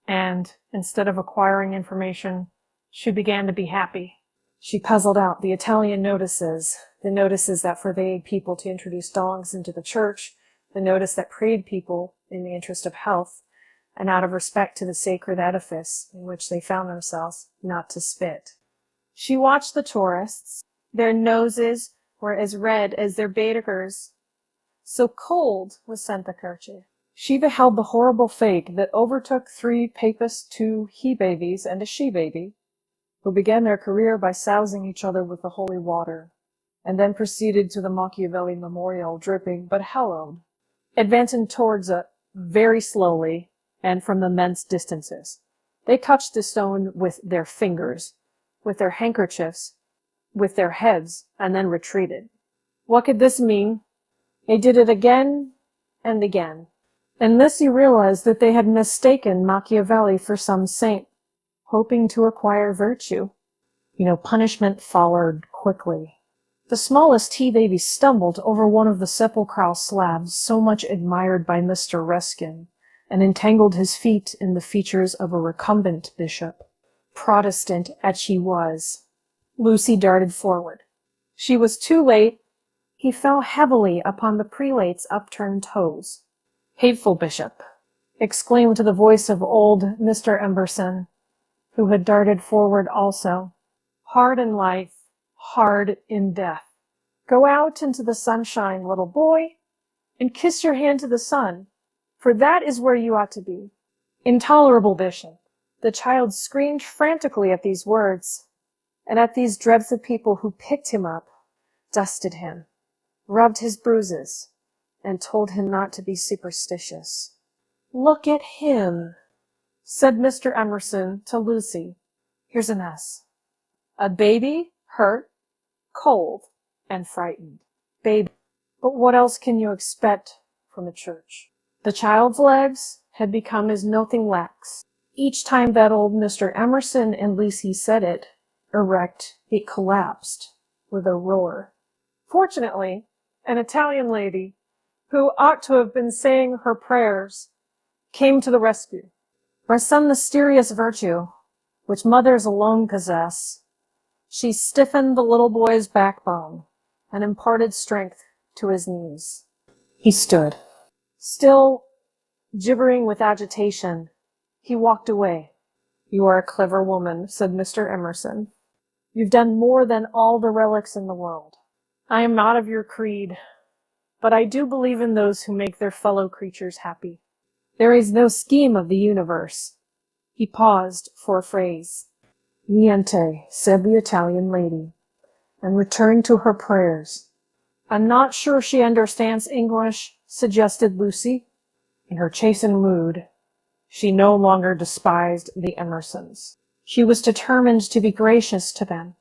Speaker 1: and, instead of acquiring information, she began to be happy. She puzzled out the Italian notices, the notices that forbade people to introduce dogs into the church, the notice that prayed people, in the interest of health, and out of respect to the sacred edifice in which they found themselves, not to spit. She watched the tourists. Their noses were as red as their Baedekers. So cold was Santa Croce. She beheld the horrible fate that overtook 3 Papist, 2 he-babies, and a she-baby, who began their career by sousing each other with the holy water, and then proceeded to the Machiavelli memorial, dripping but hallowed, advancing towards it very slowly and from immense distances. They touched the stone with their fingers, with their handkerchiefs, with their heads, and then retreated. What could this mean? They did it again and again. And this you realized that they had mistaken Machiavelli for some saint, hoping to acquire virtue. Punishment followed quickly. The smallest he-baby stumbled over one of the sepulchral slabs so much admired by Mr. Ruskin, and entangled his feet in the features of a recumbent bishop. Protestant as she was, Lucy darted forward. She was too late. He fell heavily upon the prelate's upturned toes. "Hateful bishop!" exclaimed the voice of old Mr. Emberson, who had darted forward also. "Hard in life, hard in death. Go out into the sunshine, little boy, and kiss your hand to the sun, for that is where you ought to be." Intolerable bishop! The child screamed frantically at these words, and at these dreadful people who picked him up, dusted him, rubbed his bruises, and told him not to be superstitious. "Look at him," said Mr. Emerson to Lucy. "Here's a mess. A baby, hurt, cold, and frightened. Baby. But what else can you expect from a church?" The child's legs had become as nothing lax. Each time that old Mr. Emerson and Lucy said it, erect, it collapsed with a roar. Fortunately, an Italian lady, who ought to have been saying her prayers, came to the rescue. By some mysterious virtue, which mothers alone possess, she stiffened the little boy's backbone and imparted strength to his knees. He stood. Still gibbering with agitation, he walked away. "You are a clever woman," said Mr. Emerson. You've done more than all the relics in the world. I am not of your creed, but I do believe in those who make their fellow creatures happy. There is no scheme of the universe. He paused for a phrase. Niente, said the Italian lady, and returned to her prayers. I'm not sure she understands English, suggested Lucy. In her chastened mood, she no longer despised the Emersons. She was determined to be gracious to them,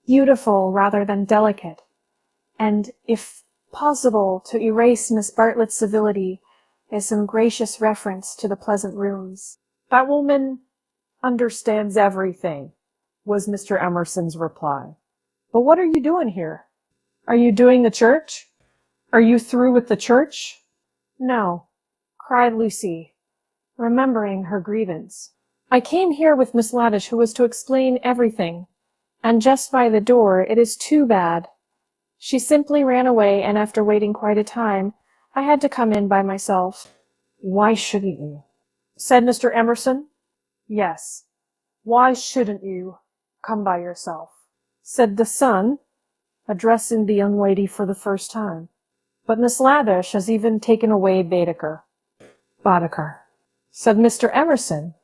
Speaker 1: beautiful rather than delicate, and, if possible, to erase Miss Bartlett's civility as some gracious reference to the pleasant rooms. That woman understands everything, was Mr. Emerson's reply. But what are you doing here? Are you doing the church? Are you through with the church? No, cried Lucy, remembering her grievance. I came here with Miss Lavish, who was to explain everything, and just by the door. It is too bad. She simply ran away, and after waiting quite a time, I had to come in by myself. Why shouldn't you? Said Mr. Emerson. Yes, why shouldn't you come by yourself? Said the son, addressing the young lady for the first time. But Miss Lavish has even taken away Baedeker. Said Mr. Emerson.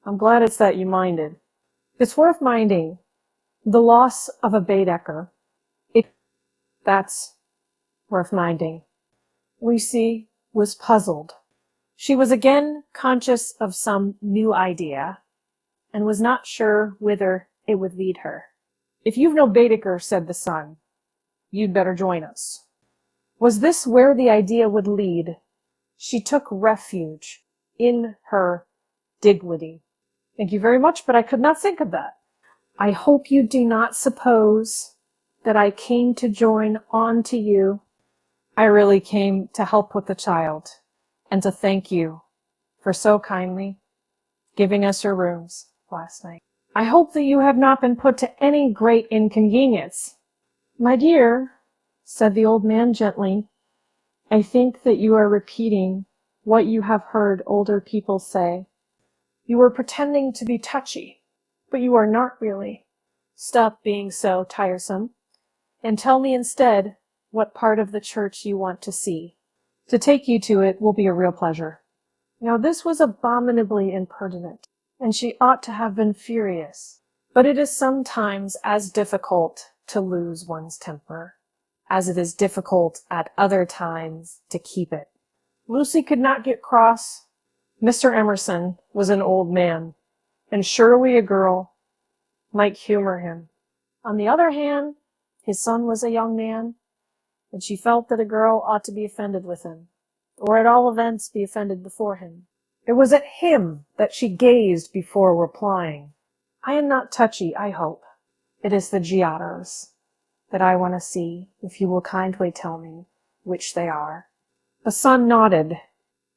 Speaker 1: I'm glad it's that you minded. It's worth minding. The loss of a Baedeker. That's worth minding. Lucy was puzzled. She was again conscious of some new idea, and was not sure whither it would lead her. If you've no Baedeker, said the son, you'd better join us. Was this where the idea would lead? She took refuge in her dignity. Thank you very much, but I could not think of that. I hope you do not suppose that I came to join on to you. I really came to help with the child, and to thank you for so kindly giving us your rooms last night. I hope that you have not been put to any great inconvenience. My dear, said the old man gently, I think that you are repeating what you have heard older people say. You are pretending to be touchy, but you are not really. Stop being so tiresome, and tell me instead what part of the church you want to see. To take you to it will be a real pleasure. Now this was abominably impertinent, and she ought to have been furious. But it is sometimes as difficult to lose one's temper as it is difficult at other times to keep it. Lucy could not get cross. Mr. Emerson was an old man, and surely a girl might humor him. On the other hand, his son was a young man, and she felt that a girl ought to be offended with him, or at all events be offended before him. It was at him that she gazed before replying. I am not touchy, I hope. It is the Giottos that I want to see, if you will kindly tell me which they are. The son nodded.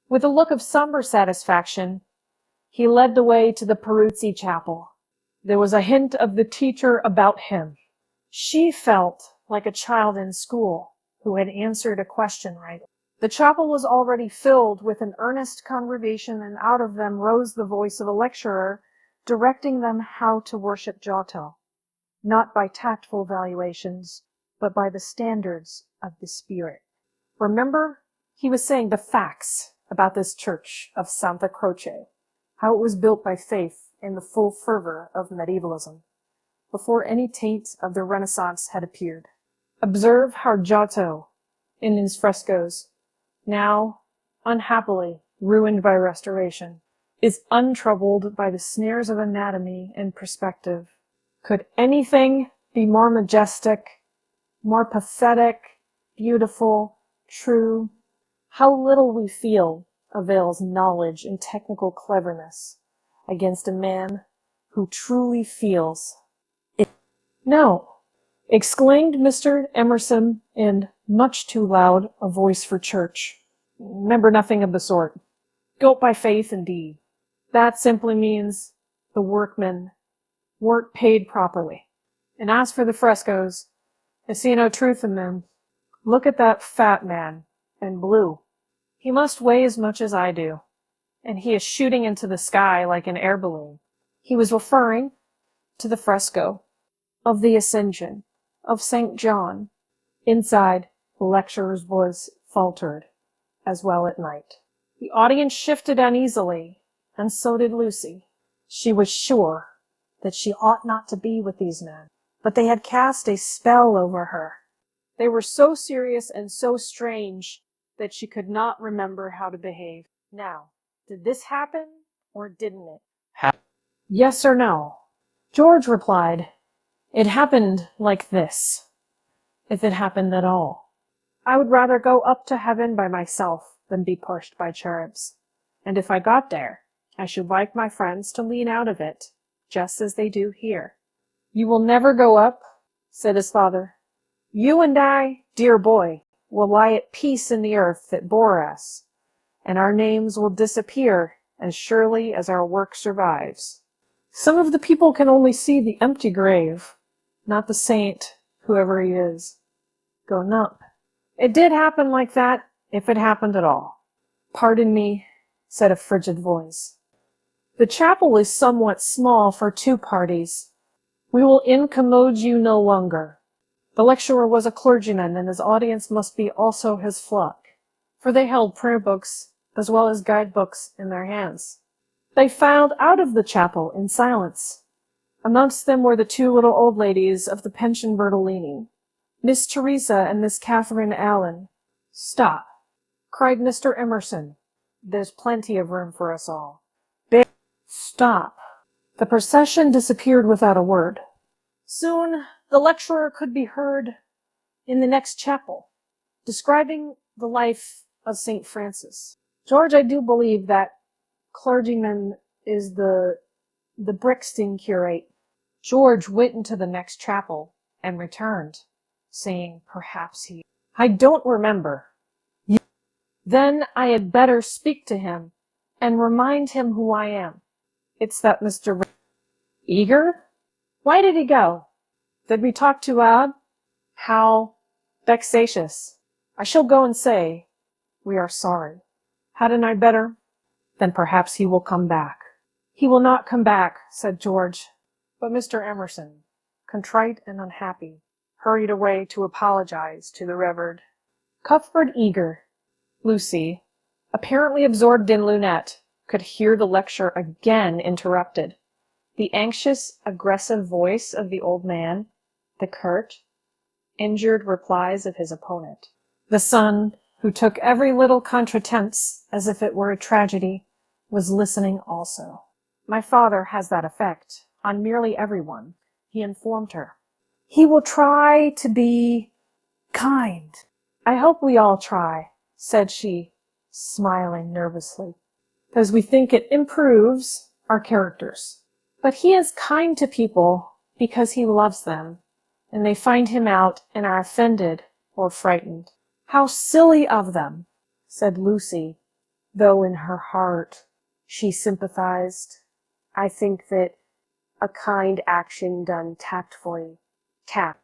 Speaker 1: With a look of somber satisfaction, he led the way to the Peruzzi chapel. There was a hint of the teacher about him. She felt like a child in school who had answered a question right. The chapel was already filled with an earnest congregation, and out of them rose the voice of a lecturer directing them how to worship Giotto, not by tactful valuations, but by the standards of the spirit. Remember, he was saying the facts about this church of Santa Croce, how it was built by faith in the full fervor of medievalism, before any taint of the Renaissance had appeared. Observe how Giotto, in his frescoes, now, unhappily, ruined by restoration, is untroubled by the snares of anatomy and perspective. Could anything be more majestic, more pathetic, beautiful, true? How little we feel avails knowledge and technical cleverness against a man who truly feels it. No, exclaimed Mr. Emerson in much too loud a voice for church. Remember nothing of the sort. Built by faith indeed. That simply means the workmen weren't paid properly. And as for the frescoes, I see no truth in them. Look at that fat man in blue. He must weigh as much as I do, and he is shooting into the sky like an air balloon. He was referring to the fresco of the Ascension, of St. John. Inside, the lecturer's voice faltered, as well at night. The audience shifted uneasily, and so did Lucy. She was sure that she ought not to be with these men, but they had cast a spell over her. They were so serious and so strange that she could not remember how to behave. Now, did this happen, or didn't it? Yes or no? George replied, "It happened like this, if it happened at all. I would rather go up to heaven by myself than be pushed by cherubs. And if I got there, I should like my friends to lean out of it, just as they do here." "You will never go up," said his father. "You and I, dear boy, will lie at peace in the earth that bore us, and our names will disappear as surely as our work survives. Some of the people can only see the empty grave, not the saint, whoever he is, go numb. It did happen like that, if it happened at all." "Pardon me," said a frigid voice. "The chapel is somewhat small for 2 parties. We will incommode you no longer." The lecturer was a clergyman, and his audience must be also his flock, for they held prayer books as well as guidebooks in their hands. They filed out of the chapel in silence. Amongst them were the 2 little old ladies of the pension Bertolini, Miss Teresa and Miss Catherine Allen. "Stop," cried Mr. Emerson. "There's plenty of room for us all." "Stop." The procession disappeared without a word. Soon the lecturer could be heard in the next chapel, describing the life of St. Francis. "George, I do believe that clergyman is the Brixton curate." George went into the next chapel and returned, saying perhaps he... "I don't remember." "Then I had better speak to him and remind him who I am. It's that Mr. Eager? Why did he go? Did we talk too loud? How vexatious. I shall go and say, we are sorry. Hadn't I better? Then perhaps he will come back." "He will not come back," said George. But Mr. Emerson, contrite and unhappy, hurried away to apologize to the Reverend Cuthbert Eager. Lucy, apparently absorbed in Lunette, could hear the lecture again interrupted. The anxious, aggressive voice of the old man, the curt, injured replies of his opponent. The son, who took every little contretemps as if it were a tragedy, was listening also. "My father has that effect on nearly everyone," he informed her. "He will try to be kind." "I hope we all try," said she, smiling nervously, "because we think it improves our characters. But he is kind to people because he loves them, and they find him out and are offended or frightened." "How silly of them," said Lucy, though in her heart she sympathized. "I think that a kind action done tactfully." Tact.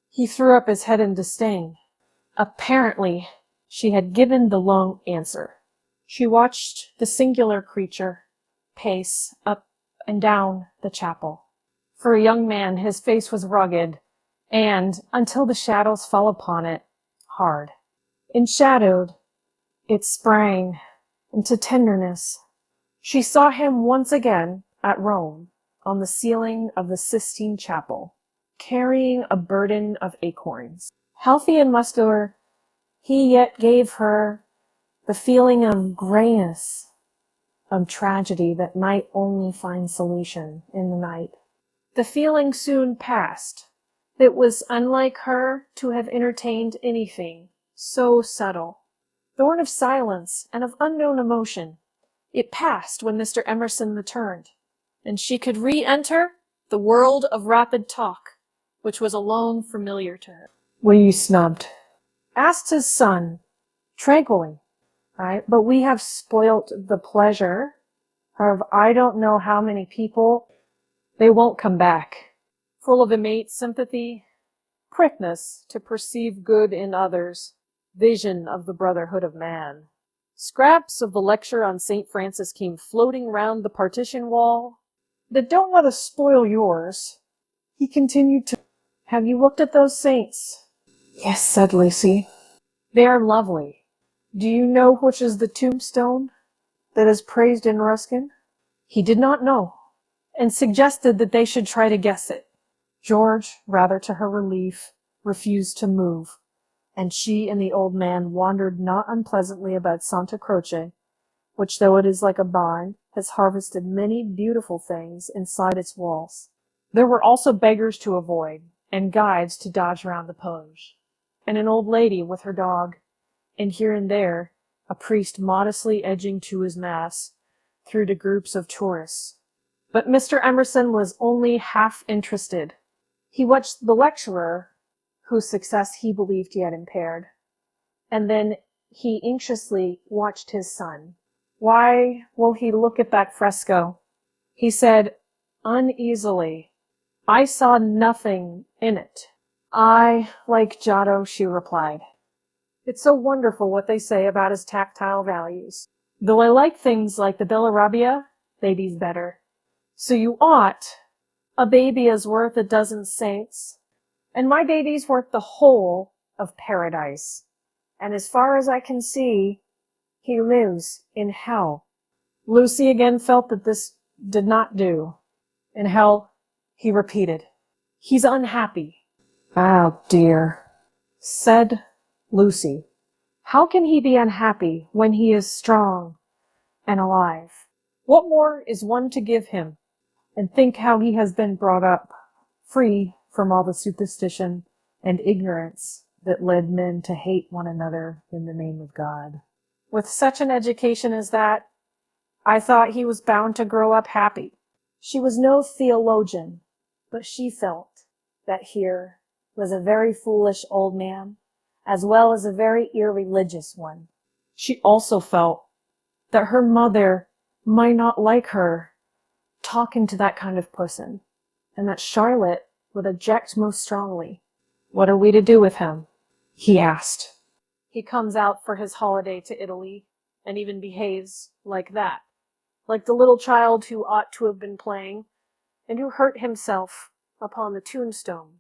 Speaker 1: He threw up his head in disdain. Apparently, she had given the long answer. She watched the singular creature pace up and down the chapel. For a young man, his face was rugged, and, until the shadows fell upon it, hard. Enshadowed, it sprang into tenderness. She saw him once again at Rome, on the ceiling of the Sistine Chapel, carrying a burden of acorns. Healthy and muscular, he yet gave her the feeling of grayness, of tragedy that might only find solution in the night. The feeling soon passed. It was unlike her to have entertained anything so subtle. Born of silence and of unknown emotion, it passed when Mr. Emerson returned, and she could re-enter the world of rapid talk, which was alone familiar to her. "Were you snubbed?" asked his son, tranquilly. But we have spoilt the pleasure of I don't know how many people. They won't come back." Full of innate sympathy, quickness to perceive good in others, vision of the brotherhood of man, scraps of the lecture on St. Francis came floating round the partition wall. "But don't let us spoil yours," he continued to Have you looked at those saints? Yes, said Lucy. They are lovely. Do you know which is the tombstone that is praised in Ruskin? He did not know, and suggested that they should try to guess it. George, rather to her relief, refused to move, and she and the old man wandered not unpleasantly about Santa Croce, which, though it is like a barn, has harvested many beautiful things inside its walls. There were also beggars to avoid, and guides to dodge round the pillars, and an old lady with her dog, and here and there a priest modestly edging to his mass through the groups of tourists. But Mr. Emerson was only half interested. He watched the lecturer, whose success he believed he had impaired, and then he anxiously watched his son. Why will he look at that fresco? He said uneasily. I saw nothing in it. I like Giotto, she replied. It's so wonderful what they say about his tactile values. Though I like things like the Bella Rabbia, babies better. So you ought. A baby is worth a dozen saints, and my baby's worth the whole of paradise. And as far as I can see, he lives in hell. Lucy again felt that this did not do. In hell, he repeated. He's unhappy. Oh dear, said Lucy. How can he be unhappy when he is strong and alive? What more is one to give him? And think how he has been brought up, free from all the superstition and ignorance that led men to hate one another in the name of God. With such an education as that, I thought he was bound to grow up happy. She was no theologian, but she felt that here was a very foolish old man, as well as a very irreligious one. She also felt that her mother might not like her talking to that kind of person, and that Charlotte would object most strongly. What are we to do with him? He asked. He comes out for his holiday to Italy, and even behaves like that, like the little child who ought to have been playing, and who hurt himself upon the tombstone.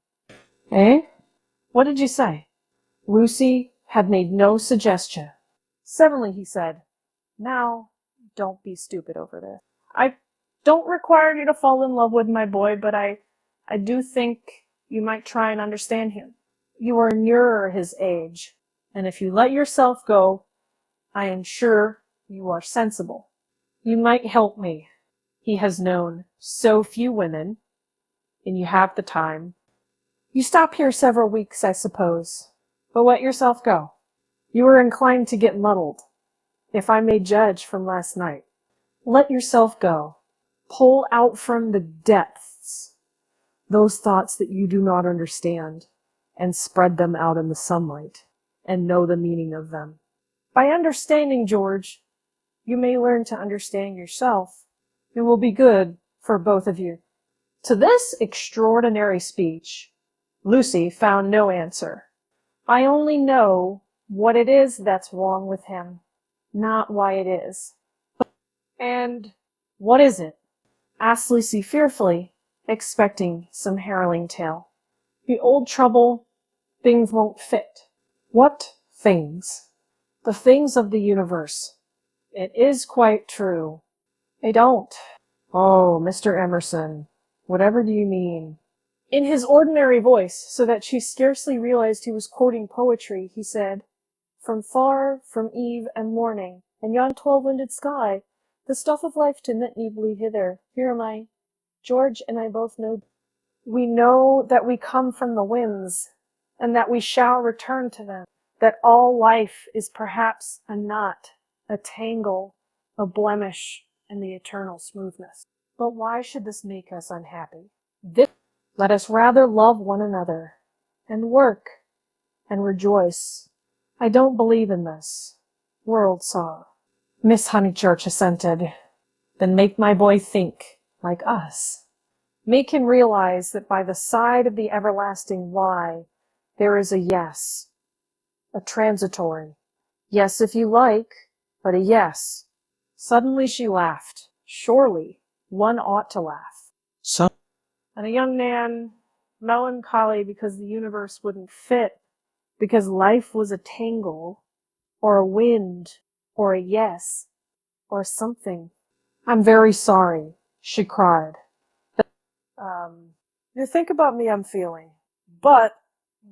Speaker 1: Eh? What did you say? Lucy had made no suggestion. Suddenly he said, Now, don't be stupid over this. I don't require you to fall in love with my boy, but I do think you might try and understand him. You are nearer his age, and if you let yourself go, I am sure you are sensible. You might help me. He has known so few women, and you have the time. You stop here several weeks, I suppose, but let yourself go. You are inclined to get muddled, if I may judge from last night. Let yourself go. Pull out from the depths those thoughts that you do not understand, and spread them out in the sunlight, and know the meaning of them. By understanding, George, you may learn to understand yourself. It will be good for both of you. To this extraordinary speech, Lucy found no answer. I only know what it is that's wrong with him, not why it is. And what is it? Asked Lucy fearfully, expecting some harrowing tale. The old trouble, things won't fit. What things? The things of the universe. It is quite true. They don't. Oh, Mr. Emerson, whatever do you mean? In his ordinary voice, so that she scarcely realized he was quoting poetry, he said, From far, from eve and morning, and yon 12-winded sky, the stuff of life to knit me bleed hither. Here am I. George and I both know. We know that we come from the winds, and that we shall return to them, that all life is perhaps a knot, a tangle, a blemish, in the eternal smoothness. But why should this make us unhappy? Let us rather love one another, and work, and rejoice. I don't believe in this world sorrow. Miss Honeychurch assented. Then make my boy think like us. Make him realize that by the side of the everlasting why, there is a yes, a transitory. Yes, if you like, but a yes. Suddenly she laughed. Surely one ought to laugh. So, and a young man melancholy because the universe wouldn't fit, because life was a tangle, or a wind, or a yes, or something. I'm very sorry, she cried. You think about me I'm feeling. But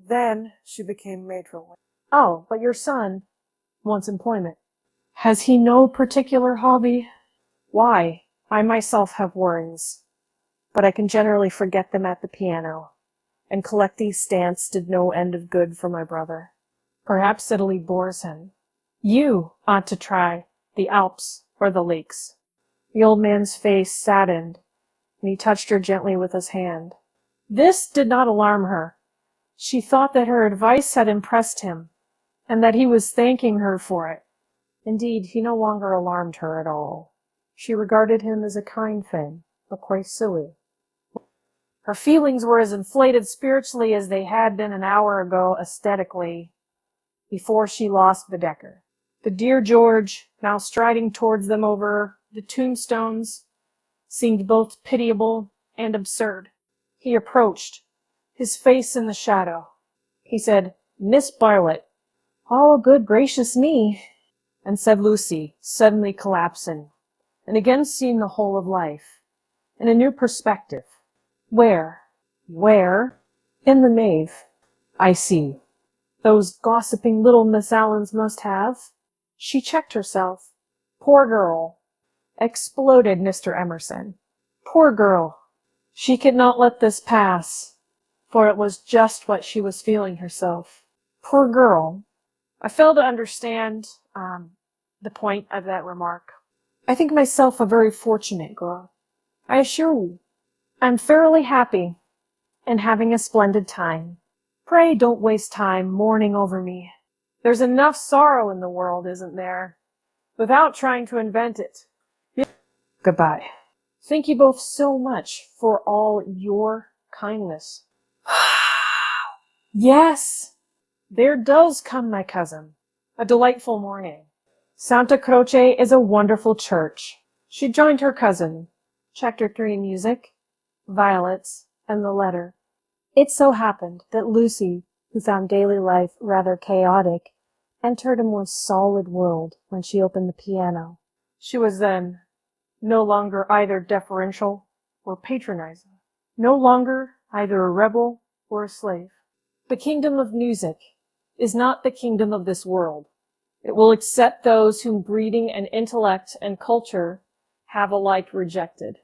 Speaker 1: then she became matronly. Oh, but your son wants employment. Has he no particular hobby? Why, I myself have worries, but I can generally forget them at the piano, and collect these stamps did no end of good for my brother. Perhaps Italy bores him. You ought to try the Alps or the lakes. The old man's face saddened, and he touched her gently with his hand. This did not alarm her. She thought that her advice had impressed him, and that he was thanking her for it. Indeed, he no longer alarmed her at all. She regarded him as a kind thing, but quite silly. Her feelings were as inflated spiritually as they had been an hour ago aesthetically, before she lost Baedeker. The dear George, now striding towards them over the tombstones, seemed both pitiable and absurd. He approached, his face in the shadow. He said, Miss Bartlett. Oh, good gracious me, and said Lucy, suddenly collapsing, and again seeing the whole of life, in a new perspective. Where? Where? In the nave. I see. Those gossiping little Miss Allens must have. She checked herself. Poor girl. Exploded Mr. Emerson. Poor girl. She could not let this pass, for it was just what she was feeling herself. Poor girl. I fail to understand the point of that remark. I think myself a very fortunate girl. I assure you, I'm thoroughly happy and having a splendid time. Pray don't waste time mourning over me. There's enough sorrow in the world, isn't there, without trying to invent it. Goodbye. Thank you both so much for all your kindness. Yes, there does come my cousin. A delightful morning. Santa Croce is a wonderful church. She joined her cousin. Chapter 3 Music, Violets, and the Letter. It so happened that Lucy, who found daily life rather chaotic, entered a more solid world when she opened the piano. She was then no longer either deferential or patronizing, no longer either a rebel or a slave. The kingdom of music is not the kingdom of this world. It will accept those whom breeding and intellect and culture have alike rejected.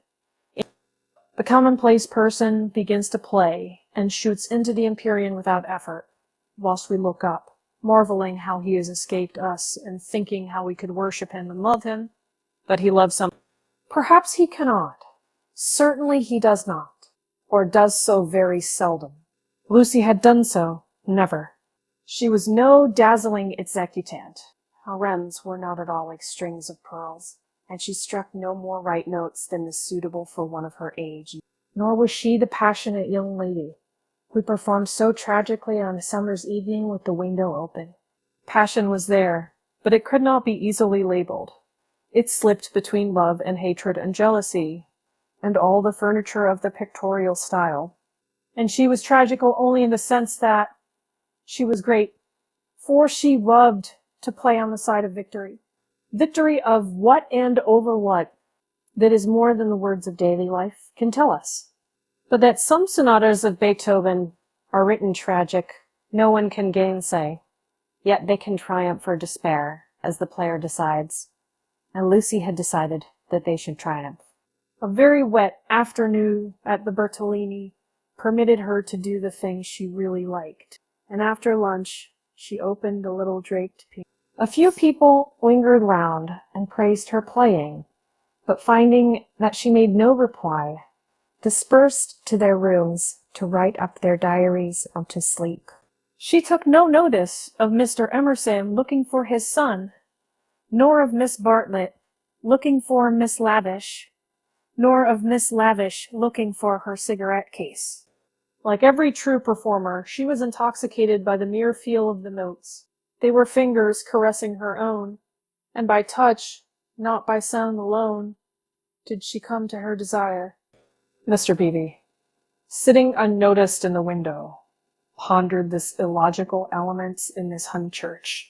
Speaker 1: The commonplace person begins to play and shoots into the Empyrean without effort, whilst we look up, marveling how he has escaped us and thinking how we could worship him and love him, but he loves some. Perhaps he cannot. Certainly he does not, or does so very seldom. Lucy had done so never. She was no dazzling executant. Her rems were not at all like strings of pearls, and she struck no more right notes than is suitable for one of her age. Nor was she the passionate young lady who performed so tragically on a summer's evening with the window open. Passion was there, but it could not be easily labeled. It slipped between love and hatred and jealousy, and all the furniture of the pictorial style. And she was tragical only in the sense that she was great, for she loved to play on the side of victory. Victory of what and over what, that is more than the words of daily life can tell us. But that some sonatas of Beethoven are written tragic, no one can gainsay. Yet they can triumph or despair, as the player decides. And Lucy had decided that they should triumph. A very wet afternoon at the Bertolini permitted her to do the thing she really liked. And after lunch, she opened the little draped piano. A few people lingered round and praised her playing, but finding that she made no reply, dispersed to their rooms to write up their diaries or to sleep. She took no notice of Mr. Emerson looking for his son, nor of Miss Bartlett looking for Miss Lavish, nor of Miss Lavish looking for her cigarette case. Like every true performer, she was intoxicated by the mere feel of the notes. They were fingers caressing her own, and by touch, not by sound alone, did she come to her desire. Mr. Beebe. sitting unnoticed in the window, pondered this illogical element in this Honeychurch,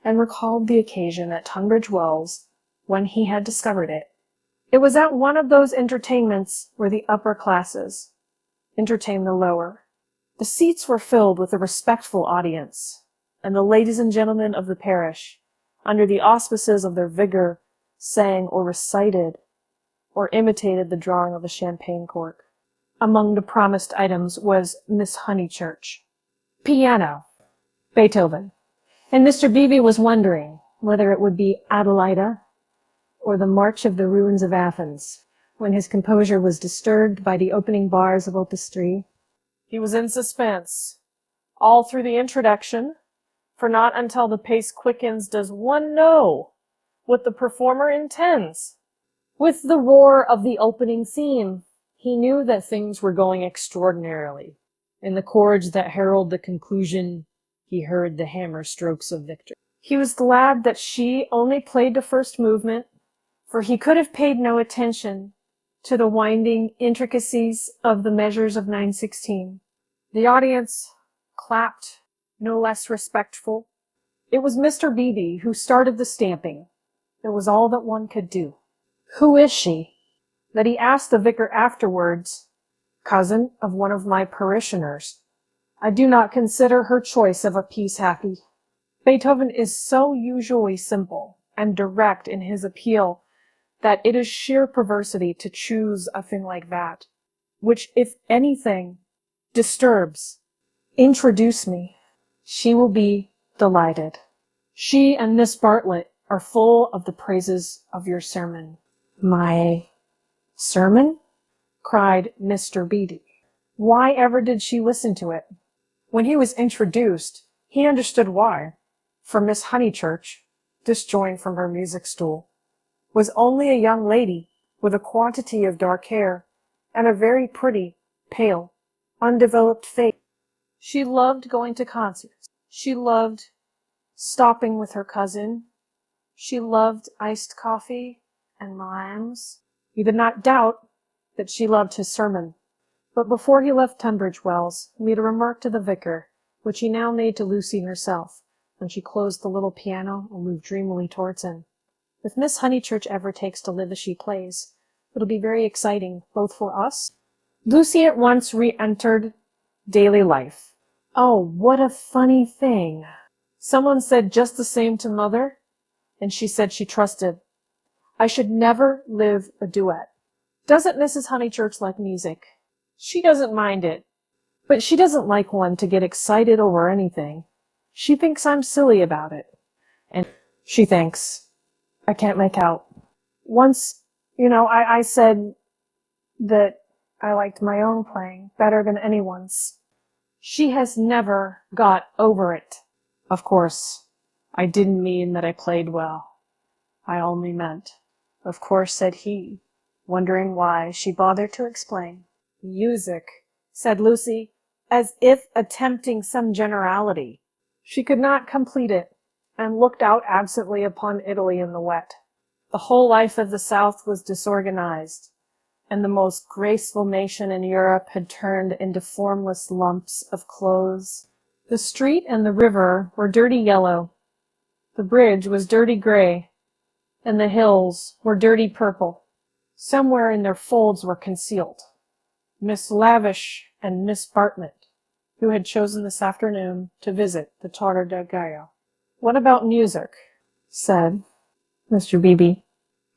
Speaker 1: and recalled the occasion at Tunbridge Wells when he had discovered it. It was at one of those entertainments where the upper classes entertain the lower. The seats were filled with a respectful audience, and the ladies and gentlemen of the parish, under the auspices of their vigor, sang or recited or imitated the drawing of a champagne cork. Among the promised items was Miss Honeychurch. Piano. Beethoven. And Mr. Beebe was wondering whether it would be Adelaida or the March of the Ruins of Athens, when his composure was disturbed by the opening bars of Opus 3. He was in suspense, all through the introduction, for not until the pace quickens does one know what the performer intends. With the roar of the opening theme, he knew that things were going extraordinarily. In the chords that herald the conclusion, he heard the hammer strokes of victory. He was glad that she only played the first movement, for he could have paid no attention to the winding intricacies of the measures of 9/16. The audience clapped, no less respectful. It was Mr. Beebe who started the stamping. It was all that one could do. Who is she? That he asked the vicar afterwards. Cousin of one of my parishioners. I do not consider her choice of a piece happy. Beethoven is so usually simple and direct in his appeal that it is sheer perversity to choose a thing like that, which, if anything, disturbs. Introduce me. She will be delighted. She and Miss Bartlett are full of the praises of your sermon. My sermon? Cried Mr. Beebe. Why ever did she listen to it? When he was introduced, he understood why, for Miss Honeychurch, disjoined from her music stool, was only a young lady with a quantity of dark hair and a very pretty, pale, undeveloped face. She loved going to concerts. She loved stopping with her cousin. She loved iced coffee and limes. He did not doubt that she loved his sermon. But before he left Tunbridge Wells, he made a remark to the vicar, which he now made to Lucy herself, when she closed the little piano and moved dreamily towards him. If Miss Honeychurch ever takes to live as she plays, it'll be very exciting, both for us. Lucy at once re-entered daily life. Oh, what a funny thing. Someone said just the same to Mother, and she said she trusted. I should never live a duet. Doesn't Mrs. Honeychurch like music? She doesn't mind it, but she doesn't like one to get excited over anything. She thinks I'm silly about it. And she thinks, I can't make out. Once, I said that I liked my own playing better than anyone's. She has never got over it. Of course, I didn't mean that I played well. I only meant, of course, said he, wondering why she bothered to explain. Music, said Lucy, as if attempting some generality. She could not complete it, and looked out absently upon Italy in the wet. The whole life of the South was disorganized, and the most graceful nation in Europe had turned into formless lumps of clothes. The street and the river were dirty yellow, the bridge was dirty gray, and the hills were dirty purple. Somewhere in their folds were concealed Miss Lavish and Miss Bartlett, who had chosen this afternoon to visit the Torre del Gallo. What about music? Said Mr. Beebe.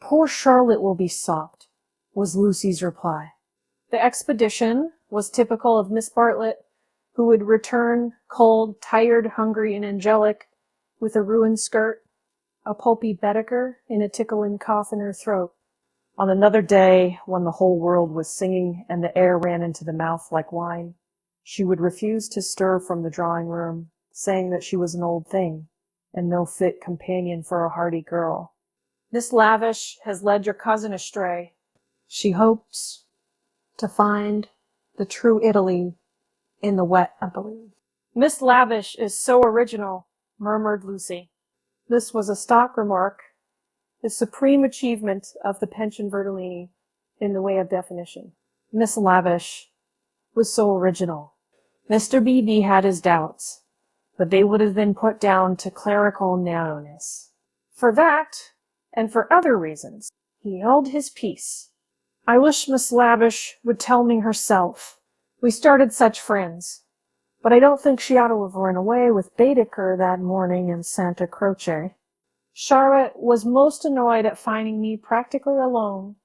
Speaker 1: Poor Charlotte will be sopped, was Lucy's reply. The expedition was typical of Miss Bartlett, who would return cold, tired, hungry, and angelic, with a ruined skirt, a pulpy Baedeker, and a tickling cough in her throat. On another day, when the whole world was singing and the air ran into the mouth like wine, she would refuse to stir from the drawing-room, saying that she was an old thing, and no fit companion for a hardy girl. Miss Lavish has led your cousin astray. She hopes to find the true Italy in the wet, I believe. Miss Lavish is so original, murmured Lucy. This was a stock remark, the supreme achievement of the pension Bertolini in the way of definition. Miss Lavish was so original. Mr. Beebe had his doubts, but they would have been put down to clerical narrowness. For that, and for other reasons, he held his peace. I wish Miss Lavish would tell me herself. We started such friends. But I don't think she ought to have run away with Baedeker that morning in Santa Croce. Charlotte was most annoyed at finding me practically alone,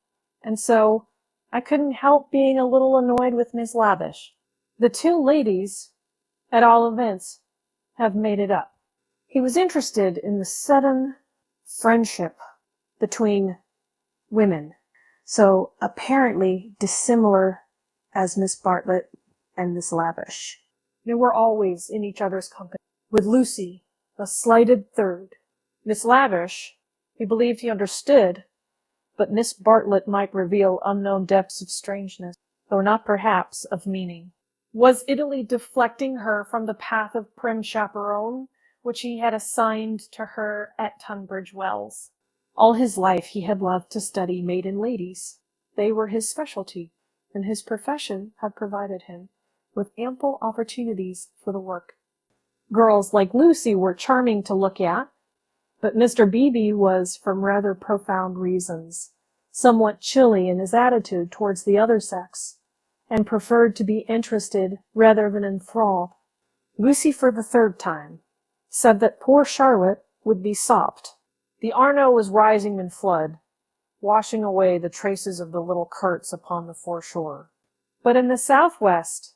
Speaker 1: and so I couldn't help being a little annoyed with Miss Lavish. The two ladies, at all events, have made it up. He was interested in the sudden friendship between women, so apparently dissimilar as Miss Bartlett and Miss Lavish. They were always in each other's company, with Lucy, a slighted third. Miss Lavish, he believed he understood, but Miss Bartlett might reveal unknown depths of strangeness, though not perhaps of meaning. Was Italy deflecting her from the path of prim chaperone, which he had assigned to her at Tunbridge Wells? All his life he had loved to study maiden ladies. They were his specialty, and his profession had provided him with ample opportunities for the work. Girls like Lucy were charming to look at, but Mr. Beebe was, from rather profound reasons, somewhat chilly in his attitude towards the other sex, and preferred to be interested rather than enthralled. Lucy, for the third time, said that poor Charlotte would be sopped. The Arno was rising in flood, washing away the traces of the little curts upon the foreshore. But in the southwest,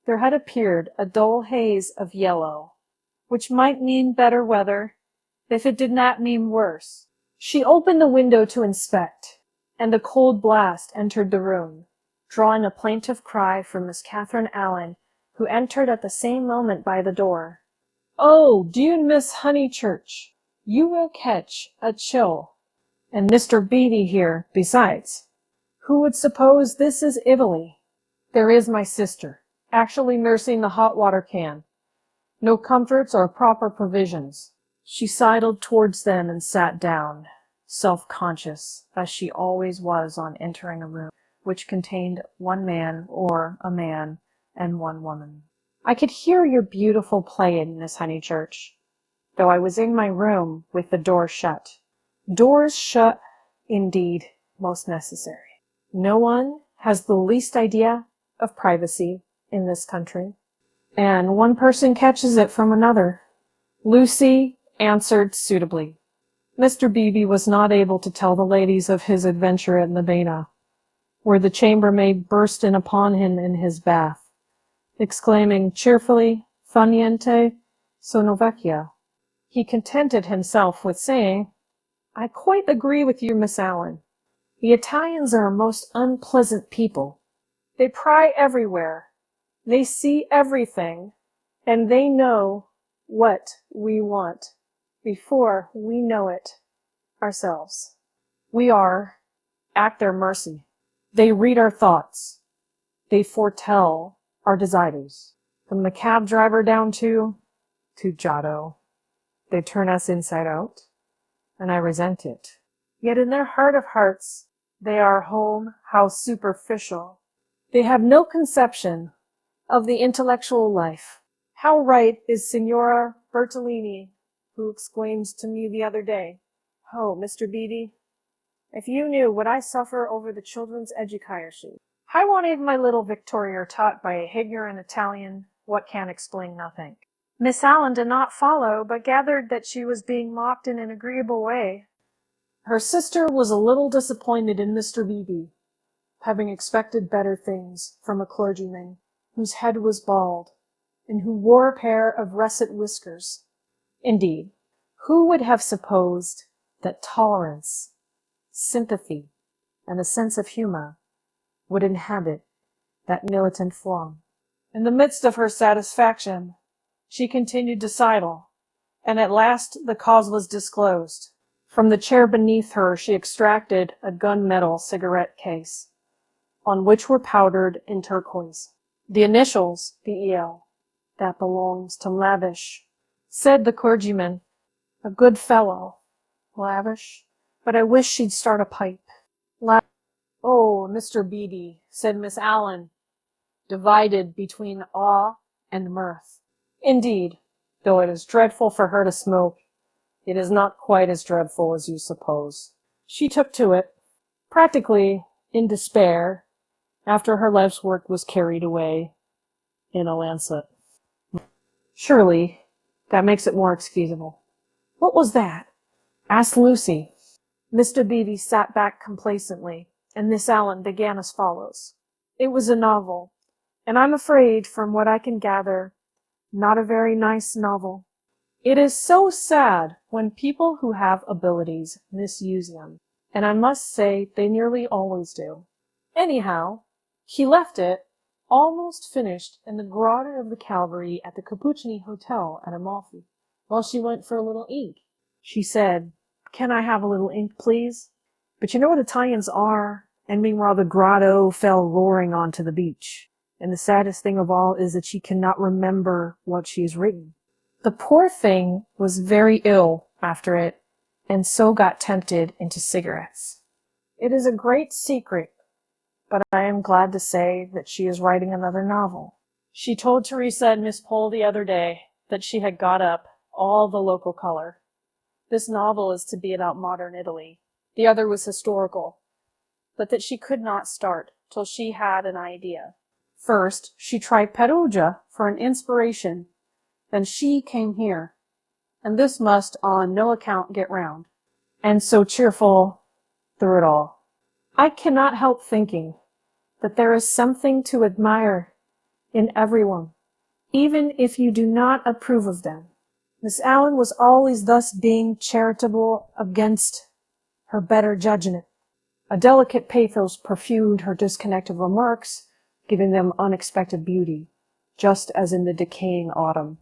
Speaker 1: there had appeared a dull haze of yellow, which might mean better weather, if it did not mean worse. She opened the window to inspect, and a cold blast entered the room, drawing a plaintive cry from Miss Catherine Allen, who entered at the same moment by the door. "Oh, dear Miss Honeychurch, you will catch a chill. And Mr. Beatty here, besides. Who would suppose this is Italy? There is my sister, actually nursing the hot water can. No comforts or proper provisions." She sidled towards them and sat down, self-conscious, as she always was on entering a room which contained one man or a man and one woman. "I could hear your beautiful playing, Miss Honeychurch, though I was in my room with the door shut. Doors shut, indeed, most necessary. No one has the least idea of privacy in this country, and one person catches it from another." Lucy answered suitably. Mr. Beebe was not able to tell the ladies of his adventure at Nabena, where the chambermaid burst in upon him in his bath, exclaiming cheerfully, "Fa niente, sono vecchia." He contented himself with saying, "I quite agree with you, Miss Allen. The Italians are a most unpleasant people. They pry everywhere, they see everything, and they know what we want before we know it ourselves. We are at their mercy. They read our thoughts. They foretell our desires. From the cab driver down to Giotto. They turn us inside out, and I resent it. Yet in their heart of hearts, they are how superficial. They have no conception of the intellectual life. How right is Signora Bertolini, who exclaims to me the other day, 'Oh, Mr. Beatty, if you knew what I suffer over the children's education. I wanted my little Victoria taught by a ignorant Italian what can explain nothing.'" Miss Allen did not follow, but gathered that she was being mocked in an agreeable way. Her sister was a little disappointed in Mr. Beebe, having expected better things from a clergyman whose head was bald, and who wore a pair of russet whiskers. Indeed, who would have supposed that tolerance, sympathy, and a sense of humor would inhabit that militant form? In the midst of her satisfaction, she continued to sidle, and at last the cause was disclosed. From the chair beneath her she extracted a gun-metal cigarette case, on which were powdered in turquoise the initials B.E.L. "That belongs to Lavish," said the clergyman. "A good fellow, Lavish, but I wish she'd start a pipe." "Oh, Mr. Beebe," said Miss Allen, divided between awe and mirth. Indeed, though it is dreadful for her to smoke, it is not quite as dreadful as you suppose. She took to it, practically in despair, after her life's work was carried away in a lancet. Surely, that makes it more excusable. What was that? Asked Lucy. Mr. Beebe sat back complacently, and Miss Allen began as follows. It was a novel, and I'm afraid, from what I can gather, not a very nice novel. It is so sad when people who have abilities misuse them, and I must say they nearly always do. Anyhow, he left it almost finished in the grotto of the Calvary at the Capuchini Hotel at Amalfi, while she went for a little ink. She said, "Can I have a little ink, please?" But you know what Italians are, and meanwhile the grotto fell roaring onto the beach. And the saddest thing of all is that she cannot remember what she has written. The poor thing was very ill after it, and so got tempted into cigarettes. It is a great secret, but I am glad to say that she is writing another novel. She told Teresa and Miss Pole the other day that she had got up all the local color. This novel is to be about modern Italy. The other was historical, but that she could not start till she had an idea. First, she tried Perugia for an inspiration, then she came here, and this must on no account get round. And so cheerful through it all. I cannot help thinking that there is something to admire in everyone, even if you do not approve of them. Miss Allen was always thus being charitable against her better judgment. A delicate pathos perfumed her disconnected remarks, giving them unexpected beauty, just as in the decaying autumn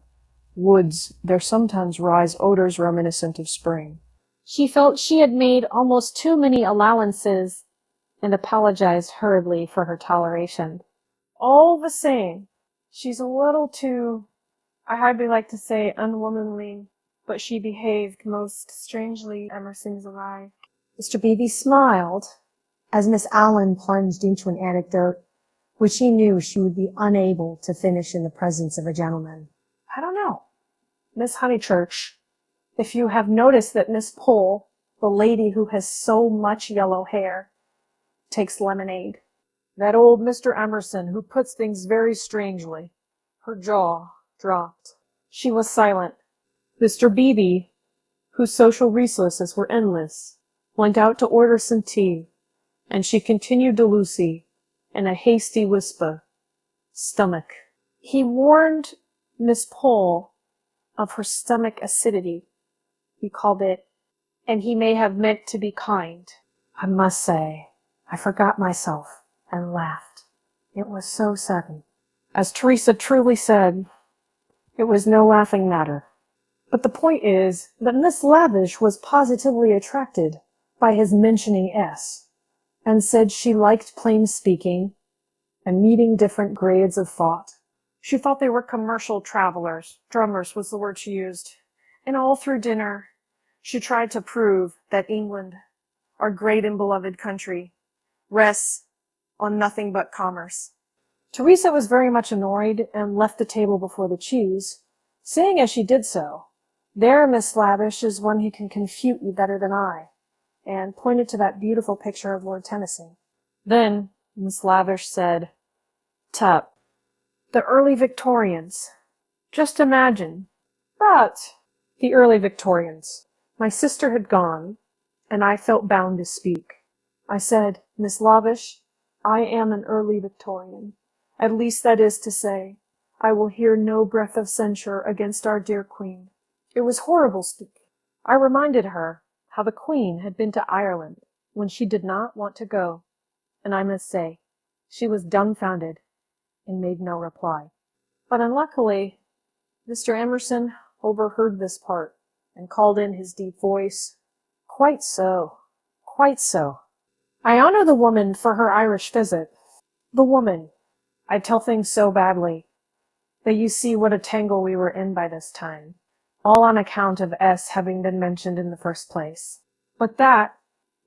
Speaker 1: woods there sometimes rise odors reminiscent of spring. She felt she had made almost too many allowances and apologized hurriedly for her toleration. All the same, she's a little too, I hardly like to say unwomanly, but she behaved most strangely. Emerson's arrived. Mr. Beebe smiled as Miss Allen plunged into an anecdote which he knew she would be unable to finish in the presence of a gentleman. I don't know, Miss Honeychurch, if you have noticed that Miss Pole, the lady who has so much yellow hair, takes lemonade. That old Mr. Emerson, who puts things very strangely. Her jaw dropped. She was silent. Mr. Beebe, whose social resources were endless, went out to order some tea, and she continued to Lucy, in a hasty whisper, "Stomach." He warned Miss Pole of her stomach acidity, he called it, and he may have meant to be kind. I must say, I forgot myself and laughed. It was so sudden. As Teresa truly said, it was no laughing matter. But the point is that Miss Lavish was positively attracted by his mentioning S, and said she liked plain speaking and meeting different grades of thought. She thought they were commercial travelers. Drummers was the word she used. And all through dinner, she tried to prove that England, our great and beloved country, rests on nothing but commerce. Teresa was very much annoyed and left the table before the cheese, saying as she did so, "There, Miss Lavish, is one who can confute you better than I," and pointed to that beautiful picture of Lord Tennyson. Then Miss Lavish said, "Tut, the early Victorians. Just imagine." But the early Victorians. My sister had gone, and I felt bound to speak. I said, "Miss Lavish, I am an early Victorian. At least that is to say, I will hear no breath of censure against our dear Queen." It was horrible speaking. I reminded her how the Queen had been to Ireland when she did not want to go, and I must say, she was dumbfounded and made no reply. But unluckily, Mr. Emerson overheard this part and called in his deep voice, "Quite so, quite so. I honor the woman for her Irish visit. The woman. I tell things so badly that you see what a tangle we were in by this time, all on account of S having been mentioned in the first place. But that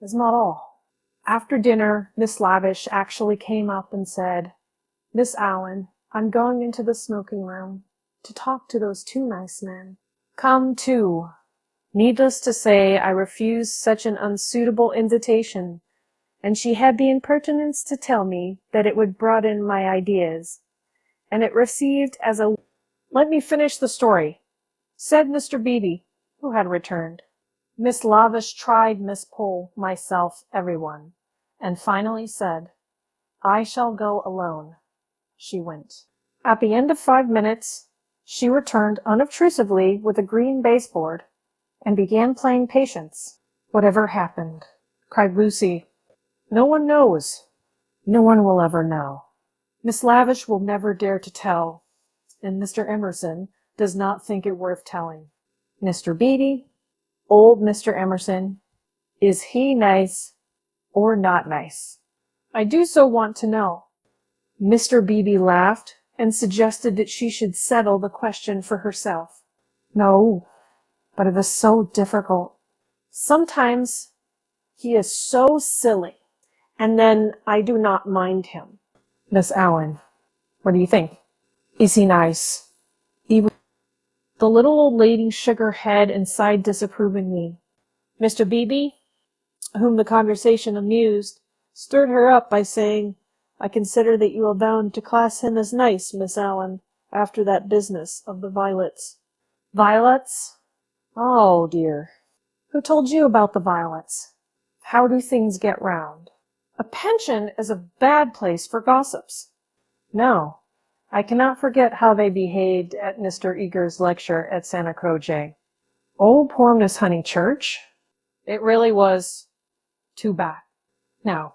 Speaker 1: is not all. After dinner, Miss Lavish actually came up and said, Miss Allen, I'm going into the smoking room to talk to those two nice men. Come too. Needless to say, I refused such an unsuitable invitation, and she had the impertinence to tell me that it would broaden my ideas, and it received as a "Let me finish the story," said Mr. Beebe, who had returned. Miss Lavish tried Miss Pole, myself, everyone, and finally said, "I shall go alone." She went. At the end of 5 minutes, she returned unobtrusively with a green baseboard and began playing Patience. "Whatever happened?" cried Lucy. "No one knows. No one will ever know. Miss Lavish will never dare to tell, and Mr. Emerson does not think it worth telling. Mr. Beebe, old Mr. Emerson, is he nice or not nice? I do so want to know." Mr. Beebe laughed and suggested that she should settle the question for herself. "No, but it is so difficult. Sometimes he is so silly, and then I do not mind him. Miss Allen, what do you think? Is he nice?" Even the little old lady shook her head and sighed disapprovingly. Mr. Beebe, whom the conversation amused, stirred her up by saying, "I consider that you are bound to class him as nice, Miss Allen, after that business of the violets." "Violets? Oh, dear. Who told you about the violets? How do things get round? A pension is a bad place for gossips." "No. I cannot forget how they behaved at Mr. Eager's lecture at Santa Croce. Oh, poor Miss Honeychurch. It really was too bad. Now,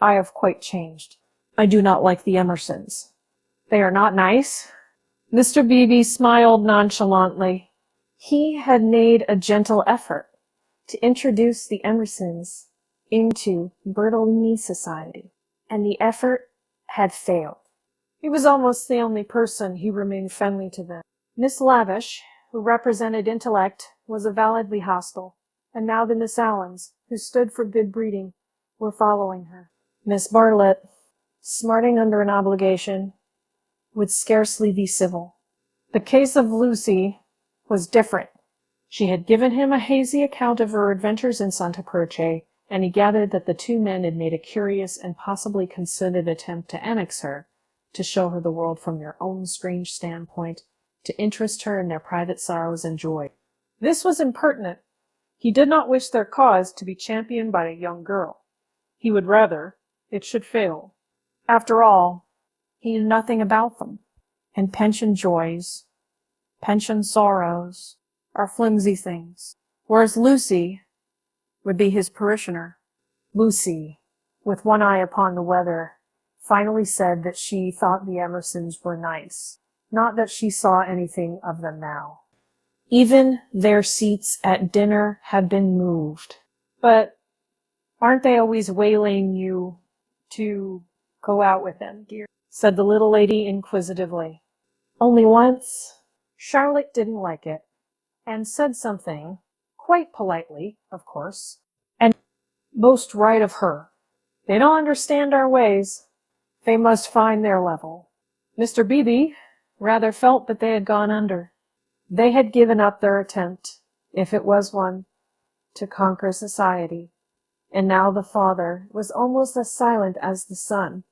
Speaker 1: I have quite changed. I do not like the Emersons. They are not nice." Mr. Beebe smiled nonchalantly. He had made a gentle effort to introduce the Emersons into Bertolini society, and the effort had failed. He was almost the only person who remained friendly to them. Miss Lavish, who represented intellect, was avowedly hostile, and now the Miss Allens, who stood for good breeding, were following her. Miss Bartlett, smarting under an obligation, would scarcely be civil. The case of Lucy was different. She had given him a hazy account of her adventures in Santa Croce, and he gathered that the two men had made a curious and possibly concerted attempt to annex her, to show her the world from their own strange standpoint, to interest her in their private sorrows and joy. This was impertinent. He did not wish their cause to be championed by a young girl. He would rather it should fail. After all, he knew nothing about them, and pension joys, pension sorrows, are flimsy things, whereas Lucy would be his parishioner. Lucy, with one eye upon the weather, finally said that she thought the Emersons were nice, not that she saw anything of them now. Even their seats at dinner had been moved. "But aren't they always waylaying you to go out with them, dear?" said the little lady inquisitively. "Only once." Charlotte didn't like it, and said something, quite politely, of course, and most right of her. "They don't understand our ways. They must find their level." Mr. Beebe rather felt that they had gone under. They had given up their attempt, if it was one, to conquer society, and now the father was almost as silent as the son.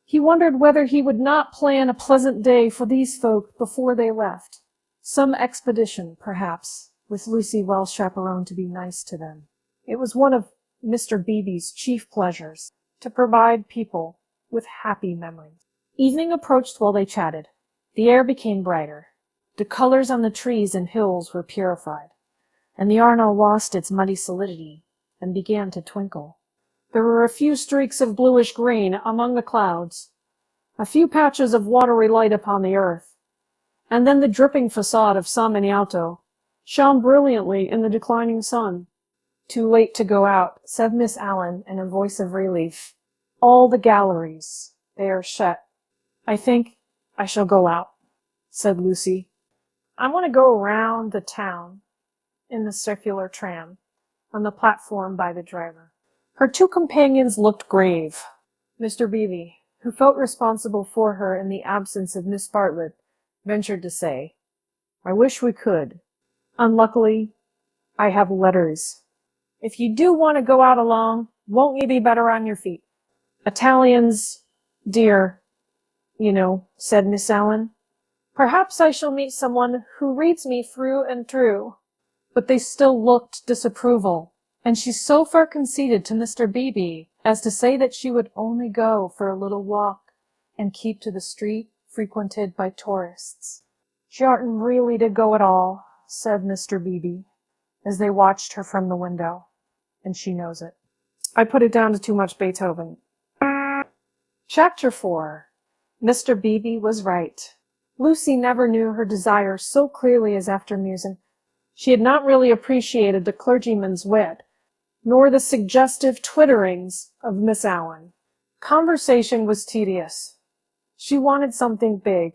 Speaker 1: He wondered whether he would not plan a pleasant day for these folk before they left. Some expedition, perhaps, with Lucy well chaperoned to be nice to them. It was one of Mr. Beebe's chief pleasures to provide people with happy memories. Evening approached while they chatted. The air became brighter. The colors on the trees and hills were purified, and the Arno lost its muddy solidity and began to twinkle. There were a few streaks of bluish green among the clouds, a few patches of watery light upon the earth, and then the dripping facade of San Miniato shone brilliantly in the declining sun. "Too late to go out," said Miss Allen in a voice of relief. "All the galleries, they are shut." "I think I shall go out," said Lucy. "I want to go round the town in the circular tram, on the platform by the driver." Her two companions looked grave. Mr. Beebe, who felt responsible for her in the absence of Miss Bartlett, ventured to say, "I wish we could. Unluckily, I have letters. If you do want to go out along, won't you be better on your feet?" "Italians, dear, said Miss Allen. "Perhaps I shall meet someone who reads me through and through." But they still looked disapproval, and she so far conceded to Mr. Beebe as to say that she would only go for a little walk and keep to the street frequented by tourists. "She oughtn't really to go at all," said Mr. Beebe, as they watched her from the window, "and she knows it. I put it down to too much Beethoven." Chapter 4. Mr. Beebe was right. Lucy never knew her desire so clearly as after musing. She had not really appreciated the clergyman's wit, nor the suggestive twitterings of Miss Allen. Conversation was tedious. She wanted something big,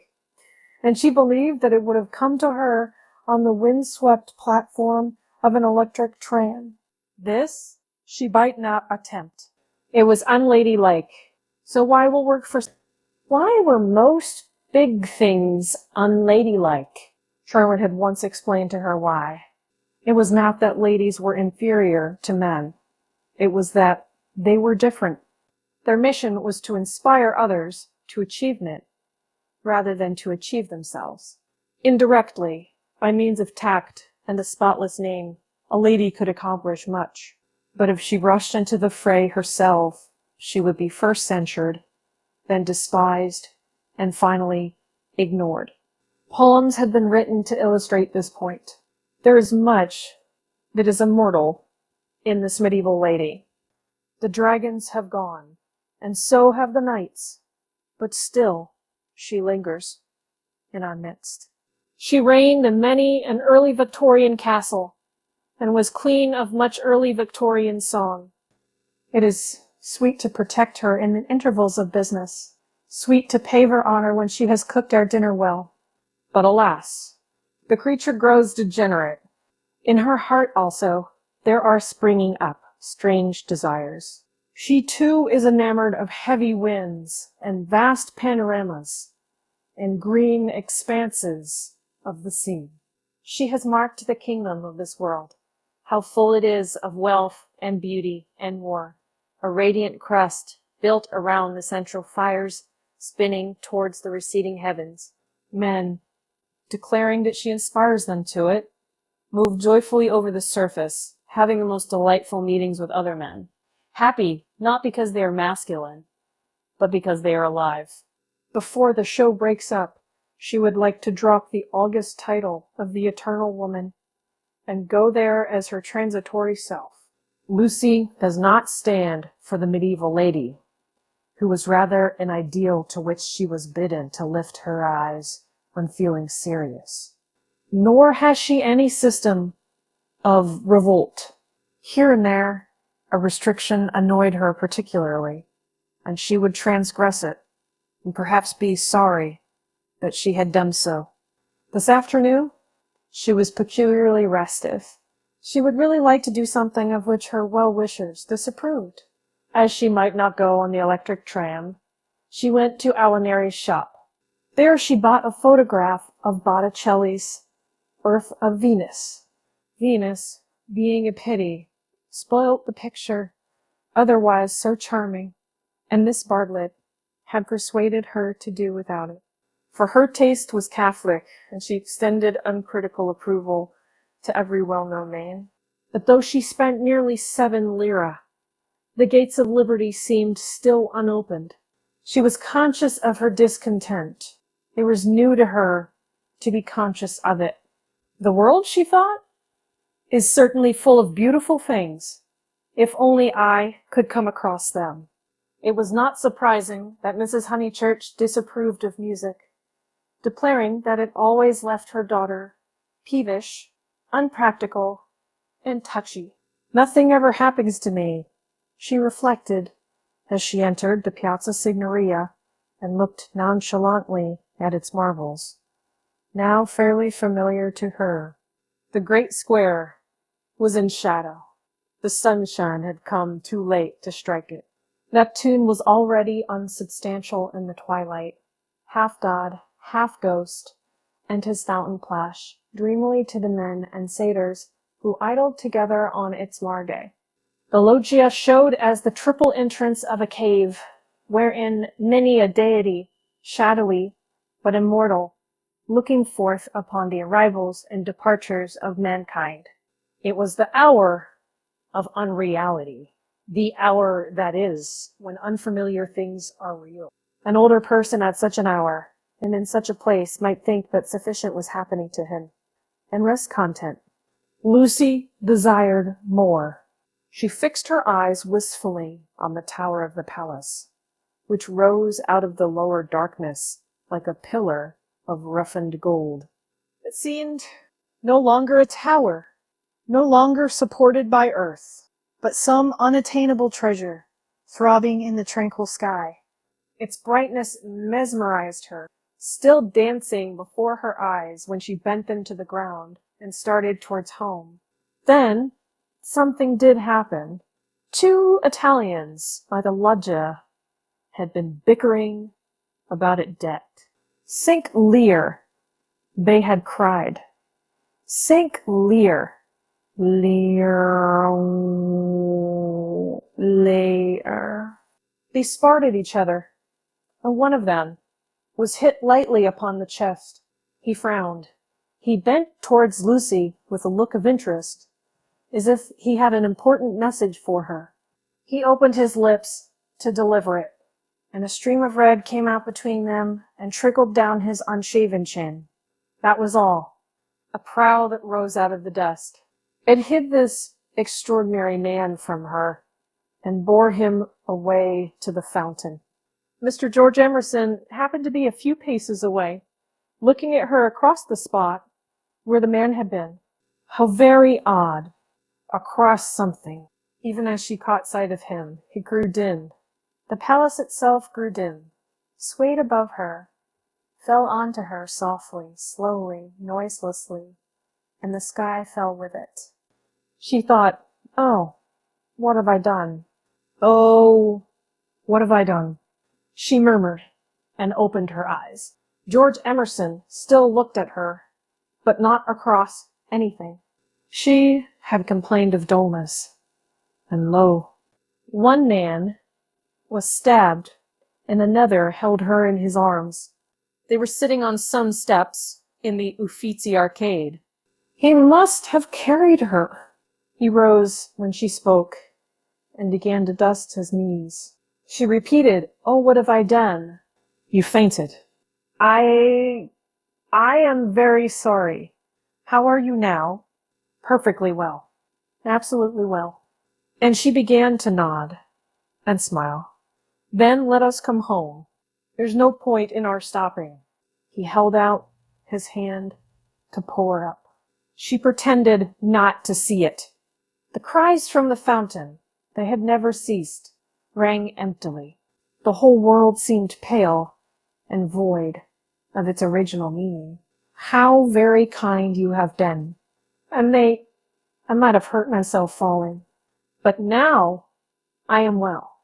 Speaker 1: and she believed that it would have come to her on the wind-swept platform of an electric tram. This she might not attempt. It was unladylike. So why were most big things unladylike? Charlotte had once explained to her why. It was not that ladies were inferior to men. It was that they were different. Their mission was to inspire others to achievement rather than to achieve themselves. Indirectly, by means of tact and a spotless name, a lady could accomplish much. But if she rushed into the fray herself, she would be first censured, then despised, and finally ignored. Poems had been written to illustrate this point. There is much that is immortal in this medieval lady. The dragons have gone, and so have the knights, but still she lingers in our midst. She reigned in many an early Victorian castle, and was queen of much early Victorian song. It is sweet to protect her in the intervals of business, sweet to pay her honor when she has cooked our dinner well. But alas, the creature grows degenerate. In her heart also there are springing up strange desires. She too is enamored of heavy winds and vast panoramas and green expanses of the sea. She has marked the kingdom of this world, how full it is of wealth and beauty and war, a radiant crest built around the central fires, spinning towards the receding heavens. Men, declaring that she inspires them to it, move joyfully over the surface, having the most delightful meetings with other men, happy not because they are masculine, but because they are alive. Before the show breaks up, she would like to drop the august title of the eternal woman and go there as her transitory self. Lucy does not stand for the medieval lady, who was rather an ideal to which she was bidden to lift her eyes when feeling serious. Nor has she any system of revolt. Here and there, a restriction annoyed her particularly, and she would transgress it, and perhaps be sorry that she had done so. This afternoon, she was peculiarly restive. She would really like to do something of which her well-wishers disapproved. As she might not go on the electric tram, she went to Alinari's shop. There she bought a photograph of Botticelli's Birth of Venus. Venus, being a pity, spoilt the picture, otherwise so charming, and Miss Bartlett had persuaded her to do without it. For her taste was Catholic, and she extended uncritical approval to every well-known name. But though she spent nearly 7 lire, the gates of liberty seemed still unopened. She was conscious of her discontent. It was new to her to be conscious of it. The world, she thought, is certainly full of beautiful things, if only I could come across them. It was not surprising that Mrs. Honeychurch disapproved of music, declaring that it always left her daughter peevish, unpractical, and touchy. "Nothing ever happens to me," she reflected as she entered the Piazza Signoria and looked nonchalantly at its marvels, now fairly familiar to her. The great square was in shadow. The sunshine had come too late to strike it. Neptune was already unsubstantial in the twilight, half god, half ghost, and his fountain plash dreamily to the men and satyrs who idled together on its marge. The loggia showed as the triple entrance of a cave, wherein many a deity, shadowy but immortal, looking forth upon the arrivals and departures of mankind. It was the hour of unreality, the hour that is, when unfamiliar things are real. An older person at such an hour, and in such a place, might think that sufficient was happening to him, and rest content. Lucy desired more. She fixed her eyes wistfully on the tower of the palace, which rose out of the lower darkness like a pillar of roughened gold. It seemed no longer a tower, no longer supported by earth, but some unattainable treasure, throbbing in the tranquil sky. Its brightness mesmerized her, still dancing before her eyes when she bent them to the ground and started towards home. Then something did happen. 2 Italians by the loggia had been bickering about its debt. "Cinq lire," they had cried. "Cinq lire. Lire. Lire." They sparred at each other, and one of them was hit lightly upon the chest. He frowned. He bent towards Lucy with a look of interest, as if he had an important message for her. He opened his lips to deliver it, and a stream of red came out between them and trickled down his unshaven chin. That was all. A prow that rose out of the dust. It hid this extraordinary man from her and bore him away to the fountain. Mr. George Emerson happened to be a few paces away, looking at her across the spot where the man had been. How very odd. Across something. Even as she caught sight of him, it grew dim. The palace itself grew dim, swayed above her, fell onto her softly, slowly, noiselessly, and the sky fell with it. She thought, "Oh, what have I done? Oh, what have I done?" She murmured, and opened her eyes. George Emerson still looked at her, but not across anything. She had complained of dullness, and lo, one man was stabbed, and another held her in his arms. They were sitting on some steps in the Uffizi arcade. He must have carried her. He rose when she spoke, and began to dust his knees. She repeated, "Oh, what have I done?" "You fainted." I am very sorry. How are you now?" "Perfectly well. Absolutely well." And she began to nod and smile. "Then let us come home. There's no point in our stopping." He held out his hand to pull her up. She pretended not to see it. The cries from the fountain, they had never ceased, rang emptily. The whole world seemed pale and void of its original meaning. "How very kind you have been. I might have hurt myself falling. But now I am well.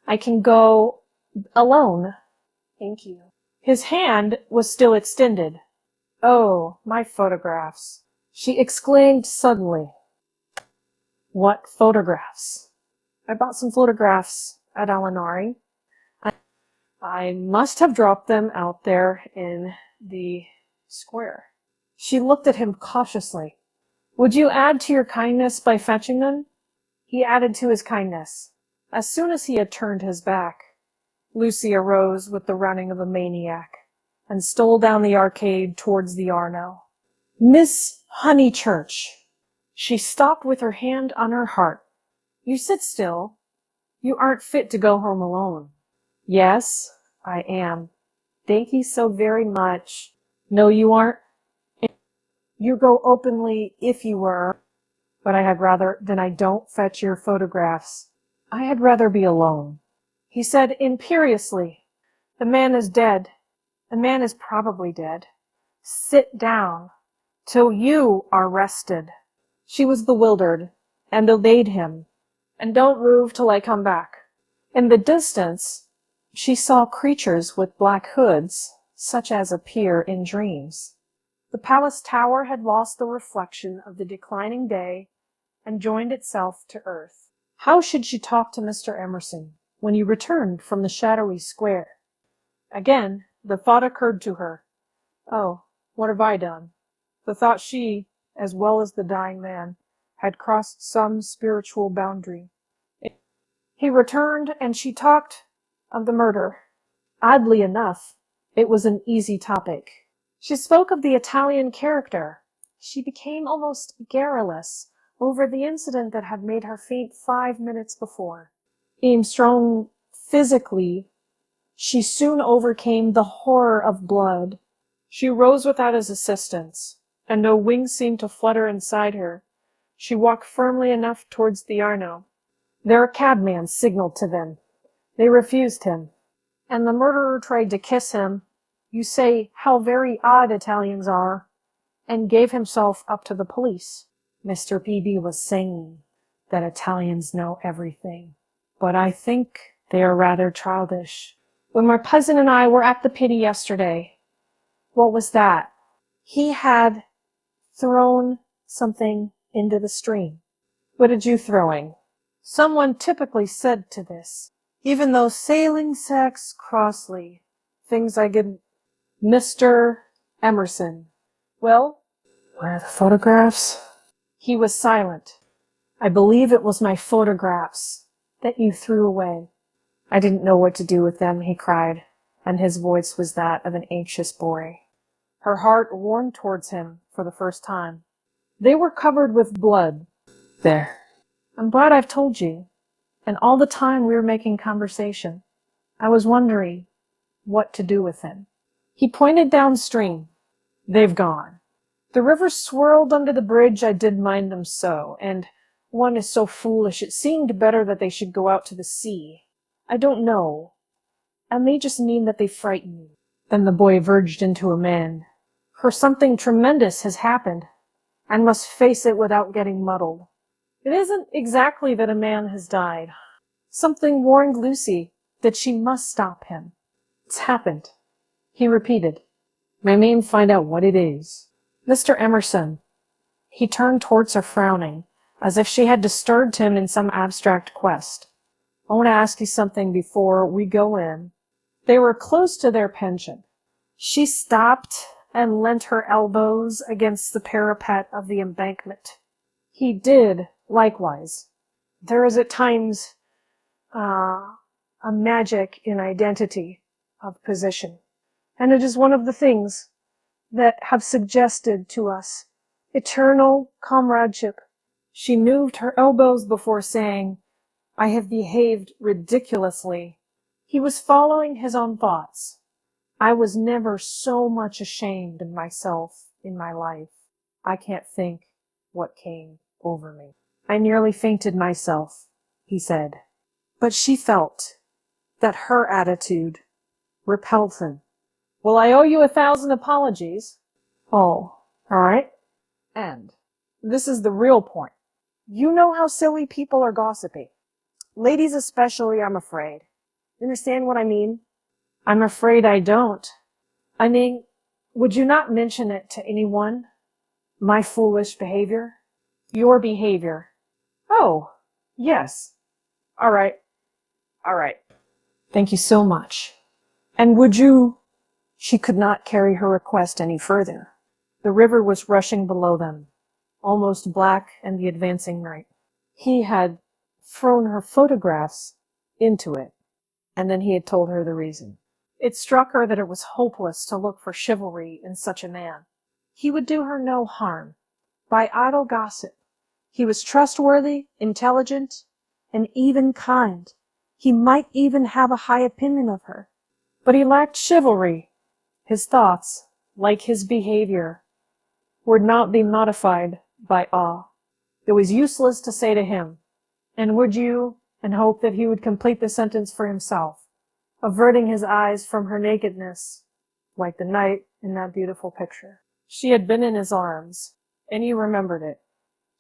Speaker 1: I can go alone." "Thank you." His hand was still extended. "Oh, my photographs," she exclaimed suddenly. "What photographs?" "I bought some photographs at Alinari. I must have dropped them out there in the square." She looked at him cautiously. "Would you add to your kindness by fetching them?" He added to his kindness. As soon as he had turned his back, Lucy arose with the running of a maniac and stole down the arcade towards the Arno. "Miss Honeychurch!" She stopped with her hand on her heart. "You sit still. You aren't fit to go home alone." "Yes, I am. Thank you so very much." "No, you aren't. You go openly if you were, but I had rather, then I don't fetch your photographs. I had rather be alone." He said imperiously, "The man is dead. The man is probably dead. Sit down till you are rested." She was bewildered and obeyed him. "And don't move till I come back." In the distance, she saw creatures with black hoods, such as appear in dreams. The palace tower had lost the reflection of the declining day and joined itself to earth. How should she talk to Mr. Emerson when he returned from the shadowy square? Again, the thought occurred to her, "Oh, what have I done?" The thought she, as well as the dying man, had crossed some spiritual boundary. He returned, and she talked of the murder. Oddly enough, it was an easy topic. She spoke of the Italian character. She became almost garrulous over the incident that had made her faint 5 minutes before. Being strong physically, she soon overcame the horror of blood. She rose without his assistance, and though wings seemed to flutter inside her, she walked firmly enough towards the Arno. Their cabman signaled to them. They refused him, and the murderer tried to kiss him. You say how very odd Italians are, and gave himself up to the police. Mr. Peavy was saying that Italians know everything, but I think they are rather childish. When my cousin and I were at the pity yesterday, what was that? He had thrown something into the stream. What did you throwing? Someone typically said to this, even though sailing sex crossly, things I get. Mr. Emerson. Well, where are the photographs? He was silent. I believe it was my photographs that you threw away. I didn't know what to do with them, he cried, and his voice was that of an anxious boy. Her heart warmed towards him for the first time. They were covered with blood. There. I'm glad I've told you. And all the time we were making conversation, I was wondering what to do with them. He pointed downstream. They've gone. The river swirled under the bridge. I did mind them so, and one is so foolish. It seemed better that they should go out to the sea. I don't know. I may just mean that they frighten me. Then the boy verged into a man. For something tremendous has happened, and must face it without getting muddled. It isn't exactly that a man has died. Something warned Lucy that she must stop him. It's happened. He repeated. I mean, find out what it is. Mr. Emerson. He turned towards her frowning, as if she had disturbed him in some abstract quest. I want to ask you something before we go in. They were close to their pension. She stopped and leant her elbows against the parapet of the embankment. He did likewise. There is at times a magic in identity of position, and it is one of the things that have suggested to us eternal comradeship. She moved her elbows before saying, I have behaved ridiculously. He was following his own thoughts. I was never so much ashamed of myself in my life. I can't think what came over me. I nearly fainted myself, he said. But she felt that her attitude repelled him. Well, I owe you 1,000 apologies. Oh, all right. And this is the real point. You know how silly people are gossiping. Ladies especially, I'm afraid. You understand what I mean? I'm afraid I don't. I mean, would you not mention it to anyone? My foolish behavior? Your behavior. Oh, yes. All right. All right. Thank you so much. And would you... She could not carry her request any further. The river was rushing below them, almost black in the advancing night. He had thrown her photographs into it, and then he had told her the reason. It struck her that it was hopeless to look for chivalry in such a man. He would do her no harm by idle gossip. He was trustworthy, intelligent, and even kind. He might even have a high opinion of her. But he lacked chivalry. His thoughts, like his behavior, would not be modified by awe. It was useless to say to him, and would you, and hope that he would complete the sentence for himself, averting his eyes from her nakedness, like the night in that beautiful picture. She had been in his arms, and he remembered it,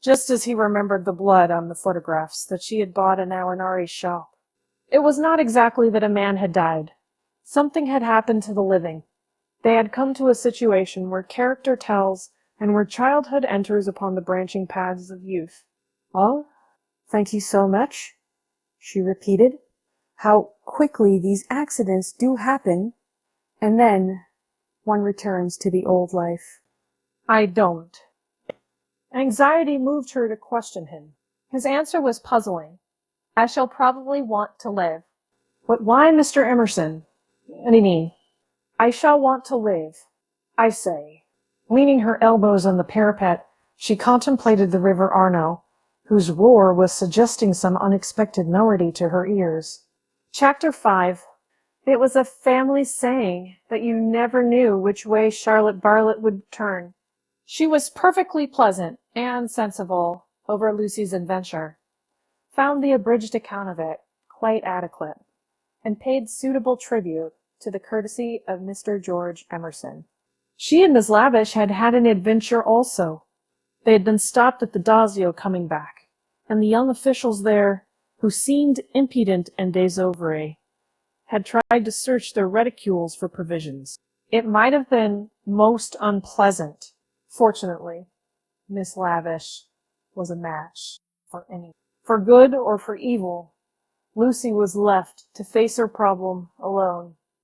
Speaker 1: just as he remembered the blood on the photographs that she had bought in Alinari's shop. It was not exactly that a man had died. Something had happened to the living. They had come to a situation where character tells and where childhood enters upon the branching paths of youth. "Oh, thank you so much," she repeated. "How quickly these accidents do happen, and then one returns to the old life." "I don't." Anxiety moved her to question him. His answer was puzzling. "I shall probably want to live." "But why, Mr. Emerson?" "What do you mean?" "I shall want to live, I say." Leaning her elbows on the parapet, she contemplated the river Arno, whose roar was suggesting some unexpected melody to her ears. Chapter 5. It was a family saying that you never knew which way Charlotte Bartlett would turn. She was perfectly pleasant and sensible over Lucy's adventure, found the abridged account of it quite adequate, and paid suitable tribute to the courtesy of Mr. George Emerson. She and Miss Lavish had had an adventure also. They had been stopped at the Dazio coming back, and the young officials there, who seemed impudent and désœuvré, had tried to search their reticules for provisions. It might have been most unpleasant. Fortunately, Miss Lavish was a match for any. For good or for evil, Lucy was left to face her problem alone.